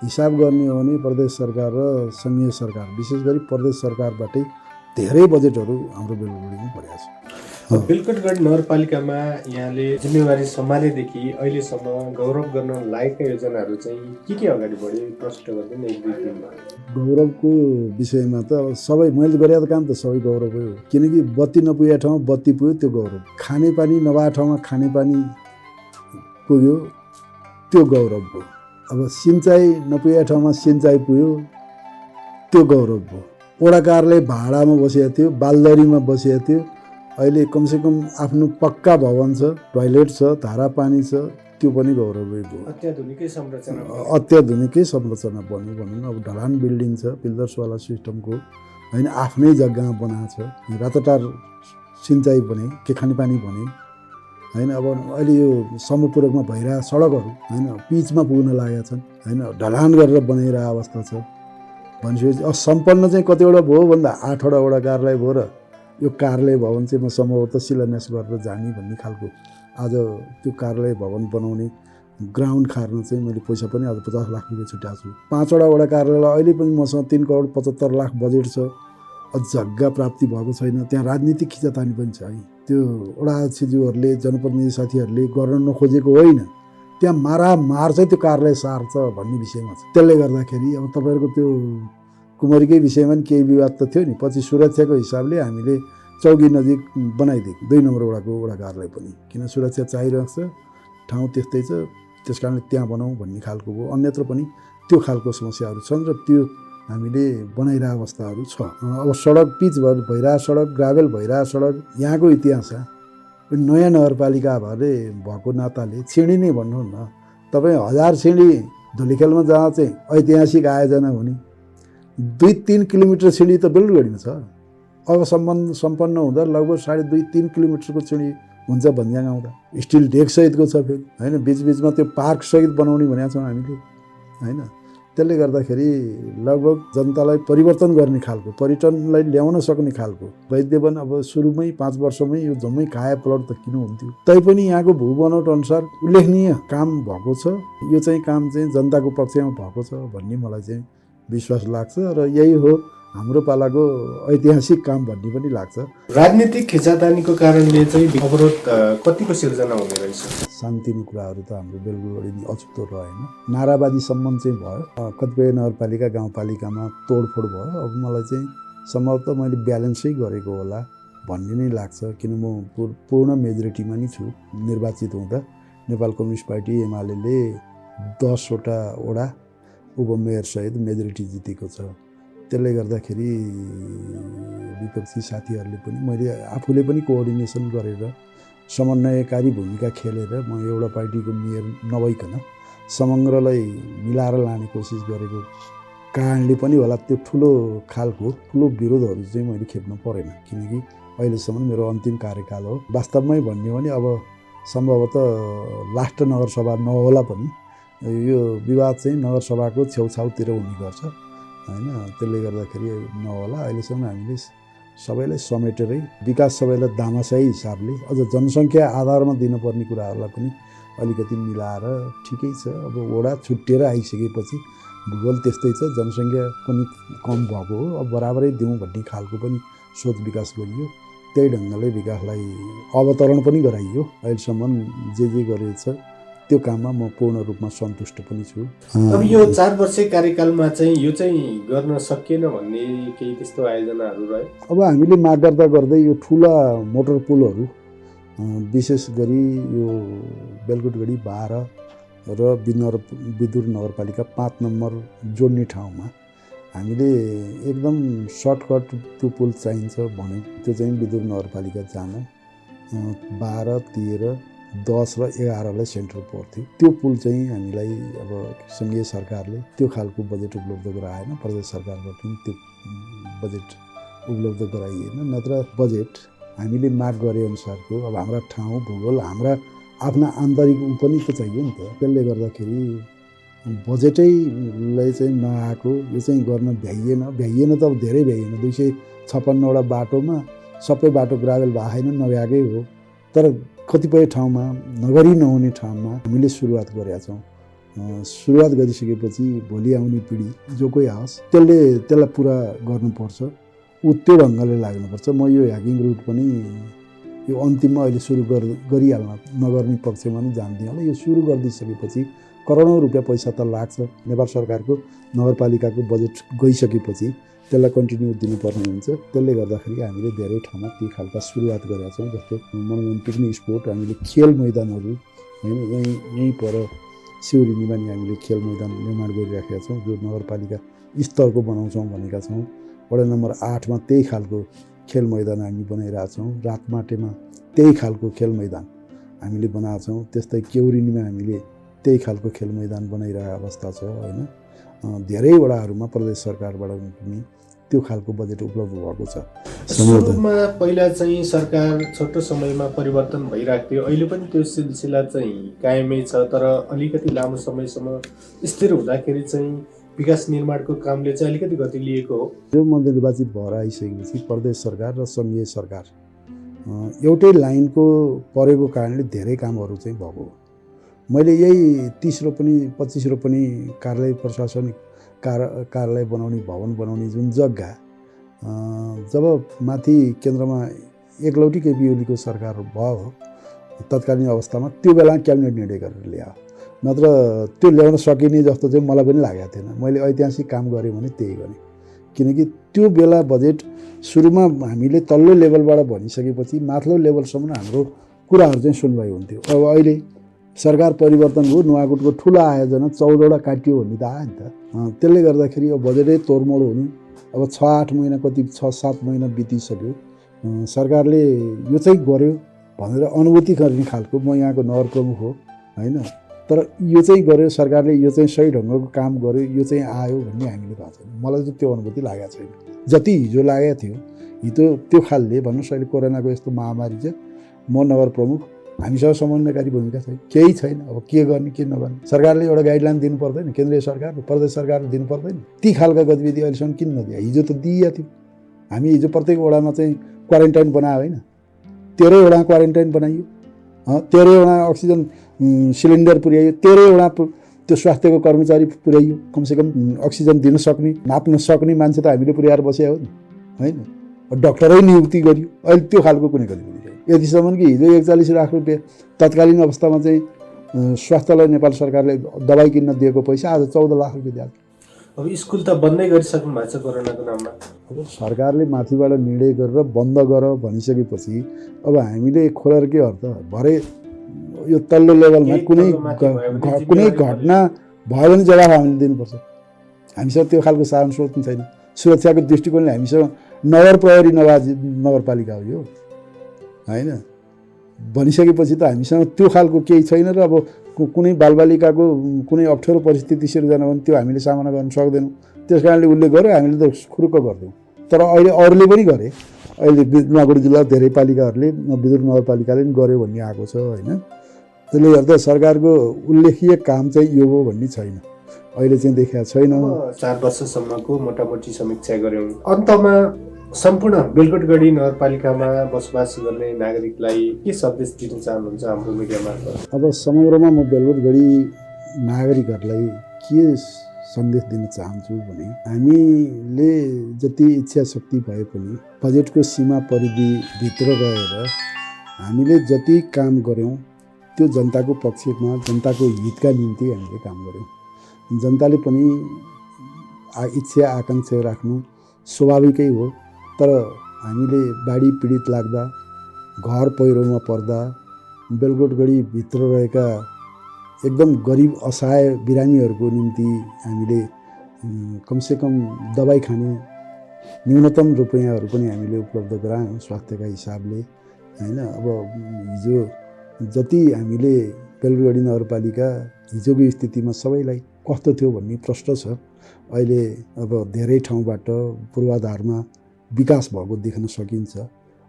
हिसाब गर्ने हो भने प्रदेश सरकार र सङ्घीय सरकार, विशेष गरी प्रदेश सरकारबाटै धेरै बजेटहरू हाम्रो बेलगढीमा परेको छ। बेलकोटगढ नगरपालिकामा यहाँले जिम्मेवारी सम्हालेदेखि अहिलेसम्म गौरव गर्न लायकका योजनाहरू चाहिँ के अगाडि बढ्यो प्रष्ट गरिदिनु 1-2 दिनमा। गौरवको विषयमा त अब सबै मैले गरेको काम त सबै गौरवै हो, किनकि बत्ती नपुगेको ठाउँमा बत्ती पुग्यो त्यो गौरव, खानेपानी नभएको ठाउँमा खानेपानी पुग्यो त्यो गौरव हो। अब सिँचाइ नपुगेको ठाउँमा सिँचाइ पुग्यो त्यो गौरव हो। वडा कार्यालय भाडामा बसेको थियो, बालदरीमा बसेको थियो, अहिले कमसेकम आफ्नो पक्का भवन छ, टोयलेट छ, धारा पानी छ, त्यो पनि गौरवै हो। अत्याधुनिकै संरचना बन्यो भनौँ न। अब ढलान बिल्डिङ छ, पिल्लर्सवाला सिस्टमको होइन, आफ्नै जग्गामा बनाएको छ। रातोटार सिँचाइ बने, के खानेपानी बने होइन। अब अहिले यो समपूरकमा भइरहेको सडकहरू होइन पिचमा पुग्न लागेका छन् होइन, ढलान गरेर बनाइरहेको अवस्था छ भनेपछि अब सम्पन्न चाहिँ कतिवटा भयो भन्दा 8वटा वडा कार्यालय भयो र यो कार्यालय भवन चाहिँ म सम्भवतः शिलान्यास गरेर जाने भन्ने खालको आज त्यो कार्यालय भवन बनाउने ग्राउन्ड खार्न चाहिँ मैले पैसा पनि आज 50 लाख रुपियाँ छुट्याएको छु। 5वटा वडा कार्यालयलाई अहिले पनि मसँग 3 करोड 75 लाख बजेट छ, अझ जग्गा प्राप्ति भएको छैन। त्यहाँ राजनीतिक खिचातानी पनि छ है। त्यो वडा अध्यक्षज्यूहरूले जनप्रतिनिधि साथीहरूले गर्न नखोजेको होइन, त्यहाँ मारामार चाहिँ त्यो कार्यालय सार्छ भन्ने विषयमा छ। त्यसले गर्दाखेरि अब तपाईँहरूको त्यो कुमारीकै विषयमा पनि केही विवाद त थियो नि, पछि सुरक्षाको हिसाबले हामीले चौकी नजिक बनाइदिएको 2 नम्बर वडाको वडा कार्यालय पनि, किन सुरक्षा चाहिरहेको छ, ठाउँ त्यस्तै छ, त्यस कारणले त्यहाँ बनाऊँ भन्ने खालको हो। अन्यत्र पनि त्यो खालको समस्याहरू छन् र त्यो हामीले बनाइरहेको अवस्थाहरू छ। अब सडक पिच भइरहेको सडक, ग्राभेल भइरहेको सडक यहाँको इतिहास छ। नयाँ नगरपालिका भए भएको नाताले छिँडी नै भन्नु न, तपाईँ 1000 छिँडी धुलीखेलमा जहाँ चाहिँ ऐतिहासिक आयोजना हुने 2-3 किलोमिटर छिँडी त बेलगढीमा छ। अब सम्पन्न हुँदा लगभग 2.5-3 किलोमिटरको छिँडी हुन्छ भन्ज्याङ आउँदा। स्टिल डेक सहितको छ फेरि होइन, बिचबिचमा त्यो पार्क सहित बनाउने भनेका छौँ हामीले होइन। त्यसले गर्दाखेरि लगभग जनतालाई परिवर्तन गर्ने खालको, पर्यटनलाई ल्याउन सक्ने खालको वैद्यवन अब सुरुमै 5 वर्षमै यो जम्मै काया पलट त किन हुन्थ्यो। तैपनि यहाँको भूबनौट अनुसार उल्लेखनीय काम भएको छ। यो चाहिँ काम चाहिँ जनताको पक्षमा भएको छ भन्ने मलाई चाहिँ विश्वास लाग्छ र यही हो हाम्रो पालाको ऐतिहासिक काम भन्ने पनि लाग्छ। राजनीतिक खिचातानीको कारणले चाहिँ अवरोध कतिको सिर्जना हुने रहेछ? शान्तिको कुराहरू त हाम्रो बेलगढी अछुतो रहेन। नाराबाजी सम्बन्ध चाहिँ भयो, कतिपय नगरपालिका गाउँपालिकामा तोडफोड भयो। अब मलाई चाहिँ सम्भवतः मैले ब्यालेन्सै गरेको होला भन्ने नै लाग्छ, किन म पूर्ण मेजोरिटीमा नै छु। निर्वाचित हुँदा नेपाल कम्युनिस्ट पार्टी एमाले 10वटा वडा उपमेयरसहित मेजोरिटी जितेको छ। त्यसले गर्दाखेरि विपक्षी साथीहरूले पनि मैले आफूले पनि कोअर्डिनेसन गरेर समन्वयकारी भूमिका खेलेर म एउटा पार्टीको मेयर नभइकन समग्रलाई मिलाएर लाने कोसिस गरेको कारणले पनि होला त्यो ठुलो विरोधहरू चाहिँ मैले खेप्न परेन, किनकि अहिलेसम्म मेरो अन्तिम कार्यकाल हो। वास्तवमै भन्यो भने अब सम्भवतः लास्ट नगरसभा नहोला पनि यो विवाद चाहिँ नगरसभाको छेउछाउतिर हुने गर्छ होइन। त्यसले गर्दाखेरि नहोला। अहिलेसम्म हामीले सबैलाई समेटेरै विकास सबैलाई दामासाही हिसाबले अझ जनसङ्ख्या आधारमा दिनुपर्ने कुराहरूलाई पनि अलिकति मिलाएर ठिकै छ। अब वडा छुट्टिएर आइसकेपछि भूगोल त्यस्तै छ, जनसङ्ख्या पनि कम भएको हो, अब बराबरै दिउँ भन्ने खालको पनि सोच विकास गरियो। त्यही ढङ्गले विकासलाई अवतरण पनि गराइयो। अहिलेसम्म जे गरेछ त्यो काममा म पूर्ण रूपमा सन्तुष्ट पनि छु। अब यो 4 वर्षे कार्यकालमा चाहिँ यो चाहिँ गर्न सकिएन भन्ने केही त्यस्तो आयोजनाहरू रह्यो? अब हामीले माग गर्दा गर्दै यो ठुला मोटर पुलहरू विशेष गरी यो बेलकोटगढी 12 र विदुर नगरपालिका 5 नम्बर जोड्ने ठाउँमा हामीले एकदम सर्टकट त्यो पुल चाहिन्छ भन्यो। त्यो चाहिँ विदुर नगरपालिका जान 12, 13, 10 र 11लाई सेन्टर पर्थ्यो। त्यो पुल चाहिँ हामीलाई अब सङ्घीय सरकारले त्यो खालको बजेट उपलब्ध गराएन, प्रदेश सरकारबाट पनि त्यो बजेट उपलब्ध गराइएन। नत्र बजेट हामीले माग गरे अनुसारको अब हाम्रा ठाउँ भूगोल हाम्रा आफ्ना आन्तरिक पनि त चाहियो नि त। त्यसले गर्दाखेरि बजेटैलाई चाहिँ नआएको, यो चाहिँ गर्न भ्याइएन त अब धेरै भ्याइएन। 256वटा बाटोमा सबै बाटो ग्राभेल भएन, नभ्याएकै हो। तर कतिपय ठाउँमा नगरी नहुने ठाउँमा हामीले सुरुवात गरेका छौँ। सुरुवात गरिसकेपछि भोलि आउने पिँढी जो कोही आओस् त्यसलाई पुरा गर्नुपर्छ, ऊ त्यो ढङ्गले लाग्नुपर्छ। म यो ह्याकिङ रुट पनि यो अन्तिममा अहिले सुरु गरिहाल्न नगर्ने पक्षमा पनि जान्दिनँ होला। यो सुरु गरिदिइसकेपछि करोडौँ रुपियाँ पैसा त लाग्छ। नेपाल सरकारको नगरपालिकाको बजेट गइसकेपछि त्यसलाई कन्टिन्यू दिनुपर्ने हुन्छ। त्यसले गर्दाखेरि हामीले धेरै ठाउँमा ती खालका सुरुवात गरेका छौँ। जस्तो मनोरञ्जन पिकनिक स्पोट, हामीले खेल मैदानहरू होइन यहीँ पर सिउरिनीमा नि हामीले खेल मैदान निर्माण गरिराखेका छौँ, जो नगरपालिका स्तरको बनाउँछौँ भनेका छौँ। वडा नम्बर 8मा त्यही खालको खेल मैदान हामी बनाइरहेका छौँ। रातमाटेमा त्यही खालको खेल मैदान हामीले बनाएका छौँ। त्यस्तै केउरिनीमा हामीले त्यही खालको खेल मैदान बनाइरहेको अवस्था छ होइन। धेरै वडाहरूमा प्रदेश सरकारबाट पनि त्यो खालको बजेट उपलब्ध भएको छ। सुरुमा पहिला चाहिँ सरकार छोटो समयमा परिवर्तन भइरहेको थियो, अहिले पनि त्यो सिलसिला चाहिँ कायमै छ, तर अलिकति लामो समयसम्म स्थिर हुँदाखेरि चाहिँ विकास निर्माणको कामले चाहिँ अलिकति गति लिएको हो। जो निर्वाचित भएर आइसकेपछि प्रदेश सरकार र सङ्घीय सरकार एउटै लाइनको परेको कारणले धेरै कामहरू चाहिँ भएको हो। मैले यही 30 रोपनी 25 रोपनी कार्यालय प्रशासनिक कार्यालय बनाउने भवन बनाउने जुन जग्गा जब माथि केन्द्रमा एकलौटी केपी ओलीको सरकार भयो तत्कालीन अवस्थामा, त्यो बेला क्याबिनेट निर्णय गरेर ल्यायो। नत्र त्यो ल्याउन सकिने जस्तो चाहिँ मलाई पनि लागेको थिएन। मैले ऐतिहासिक काम गरेँ भने त्यही गरेँ, किनकि त्यो बेला बजेट सुरुमा हामीले तल्लो लेभलबाट भनिसकेपछि माथिल्लो लेभलसम्म हाम्रो कुराहरू चाहिँ सुनवाई हुन्थ्यो। अब अहिले सरकार परिवर्तन भयो, नुवाकोटको ठुलो आयोजना 14वटा काटियो भन्ने त आयो नि त। त्यसले गर्दाखेरि अब बजेटै तोडमोड हुने, अब 6-8 महिना कति 6-7 महिना बितिसक्यो। सरकारले यो चाहिँ गर्यो भनेर अनुभूति गर्ने खालको, म यहाँको नगर प्रमुख हो होइन, तर यो चाहिँ गर्यो सरकारले, यो चाहिँ सही ढङ्गको काम गर्यो, यो चाहिँ आयो भन्ने हामीले भएको छैन। मलाई चाहिँ त्यो अनुभूति लागेको छैन। जति हिजो लागेको थियो हिजो त्यो खालले भन्नुहोस्, अहिले कोरोनाको यस्तो महामारी छ, म नगर प्रमुख, हामीसँग समन्वयकारी भूमिका छैन, केही छैन। अब के गर्ने के नगर्ने, सरकारले एउटा गाइडलाइन दिनु पर्दैन, केन्द्रीय सरकारले प्रदेश सरकारले दिनु पर्दैन? ती खालका गतिविधि अहिलेसम्म किन नदिए? हिजो त दिएको थियो। हामी हिजो प्रत्येक वडामा चाहिँ क्वारेन्टाइन बनायो होइन, 13 वडा क्वारेन्टाइन बनाइयो, 13 वडा अक्सिजन सिलिन्डर पुर्याइयो, 13 वडा त्यो स्वास्थ्यको कर्मचारी पुर्याइयो, कमसेकम अक्सिजन दिन सक्ने नाप्न सक्ने मान्छे त हामीले पुर्याएर बसेको हो नि होइन। डक्टरै नियुक्ति गरियो। अहिले त्यो खालको कुनै गतिविधि छैन। यतिसम्म कि हिजो 41 लाख रुपियाँ तत्कालीन अवस्थामा चाहिँ स्वास्थ्यलाई नेपाल सरकारले दबाई किन्न दिएको पैसा आज 14 लाख रुपियाँ दिएको। अब स्कुल त बन्दै गरिसक्नु भएको छ कोरोनाको नाममा। अब सरकारले माथिबाट निर्णय गरेर बन्द गर भनिसकेपछि अब हामीले खोलेर के अर्थ? भरे यो तल्लो लेभलमा कुनै घटना भयो भने जवाफ हामीले दिनुपर्छ। हामीसँग त्यो खालको साधन स्रोत पनि छैन। सुरक्षाको दृष्टिकोणले हामीसँग नगर प्रहरी नगरपालिका हो यो होइन। भनिसकेपछि त हामीसँग त्यो खालको केही छैन र अब कुनै बालबालिकाको कुनै अप्ठ्यारो परिस्थिति सिर्जना भने त्यो हामीले सामना गर्न सक्दैनौँ। त्यस कारणले उसले गर्यो, हामीले त खुरुक्क गरिदिउँ। तर अहिले अरूले पनि गरे, अहिले नुवाकोट जिल्ला धेरै पालिकाहरूले विद्युत नगरपालिकाले पनि गर्यो भन्ने आएको छ होइन। त्यसले गर्दा सरकारको उल्लेखनीय काम चाहिँ यो हो भन्ने छैन, अहिले चाहिँ देखाएको छैन। 4 वर्षसम्मको मोटामोटी समीक्षा गऱ्यौँ। अन्तमा सम्पूर्ण बेलकोटगढी नगरपालिकामा बसोबास गर्ने नागरिकलाई के सन्देश दिन चाहनुहुन्छ हाम्रो मिडिया मार्फत? अब समग्रमा म बेलकोटगढी नागरिकहरूलाई के सन्देश दिन चाहन्छु भने, हामीले जति इच्छा शक्ति भए पनि बजेटको सीमा परिधिभित्र रहेर हामीले जति काम गऱ्यौँ त्यो जनताको पक्षमा, जनताको हितका निम्ति हामीले काम गऱ्यौँ। जनताले पनि इच्छा आकाङ्क्षा राख्नु स्वाभाविकै हो, तर हामीले बाढी पीडित लाग्दा, घर पहिरोमा पर्दा, बेलकोटगढीभित्र रहेका एकदम गरिब असहाय बिरामीहरूको निम्ति हामीले कमसेकम दबाई खाने न्यूनतम रुपियाँहरू पनि हामीले उपलब्ध गरायौँ स्वास्थ्यका हिसाबले होइन। अब हिजो जति हामीले बेलकोटगढी नगरपालिका हिजोको स्थितिमा सबैलाई कस्तो थियो भन्ने प्रश्न छ। अहिले अब धेरै ठाउँबाट पूर्वाधारमा विकास भएको देख्न सकिन्छ।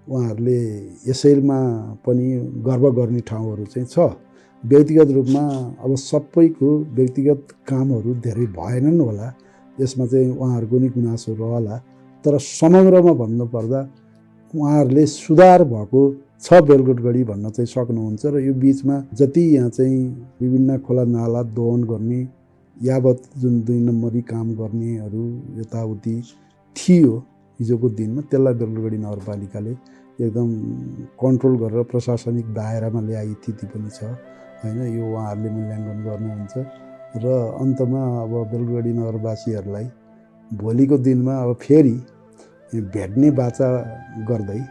उहाँहरूले यसैमा पनि गर्व गर्ने ठाउँहरू चाहिँ छ। व्यक्तिगत रूपमा अब सबैको व्यक्तिगत कामहरू धेरै भएनन् होला, यसमा चाहिँ उहाँहरूको नि गुनासो रहला, तर समग्रमा भन्नुपर्दा उहाँहरूले सुधार भएको छ बेलकोटगढी भन्न चाहिँ सक्नुहुन्छ। र यो बिचमा जति यहाँ चाहिँ विभिन्न खोला नाला दोहन गर्ने यावत जुन 2 नम्बरी काम गर्नेहरू यताउति थियो हिजोको दिनमा, त्यसलाई बेलकोटगढी नगरपालिकाले एकदम कन्ट्रोल गरेर प्रशासनिक दायरामा ल्याए स्थिति पनि छ होइन। यो उहाँहरूले मूल्याङ्कन गर्नुहुन्छ र अन्तमा अब बेलगढी नगरवासीहरूलाई भोलिको दिनमा अब फेरि भेट्ने बाचा गर्दै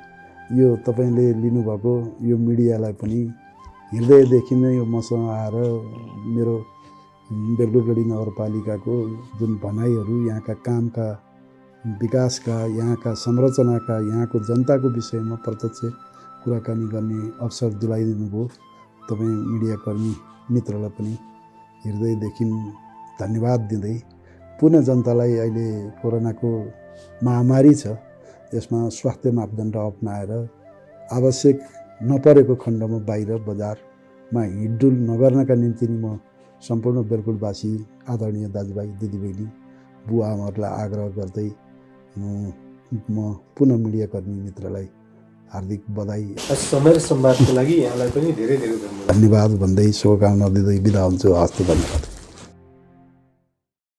यो तपाईँले लिनुभएको यो मिडियालाई पनि हृदयदेखि नै यो मसँग आएर मेरो बेलगढी नगरपालिकाको जुन भनाइहरू, यहाँका कामका, विकासका, यहाँका संरचनाका, यहाँको जनताको विषयमा प्रत्यक्ष कुराकानी गर्ने अवसर दिलाइदिनु भयो। तपाईँ मिडियाकर्मी मित्रलाई पनि हृदयदेखि धन्यवाद दिँदै पुनः जनतालाई अहिले कोरोनाको महामारी छ, यसमा स्वास्थ्य मापदण्ड अपनाएर आवश्यक नपरेको खण्डमा बाहिर बजारमा हिँडडुल नगर्नका निम्ति नि म सम्पूर्ण बेलगढवासी आदरणीय दाजुभाइ दिदीबहिनी बुवा आमाहरूलाई आग्रह गर्दै म पुनः मिडियाकर्मी मित्रलाई हार्दिक बधाई समय र संवादको लागि यहाँलाई पनि धेरै धेरै धन्यवाद भन्दै शुभकामना दिँदै बिदा हुन्छु। हस्त धन्यवाद।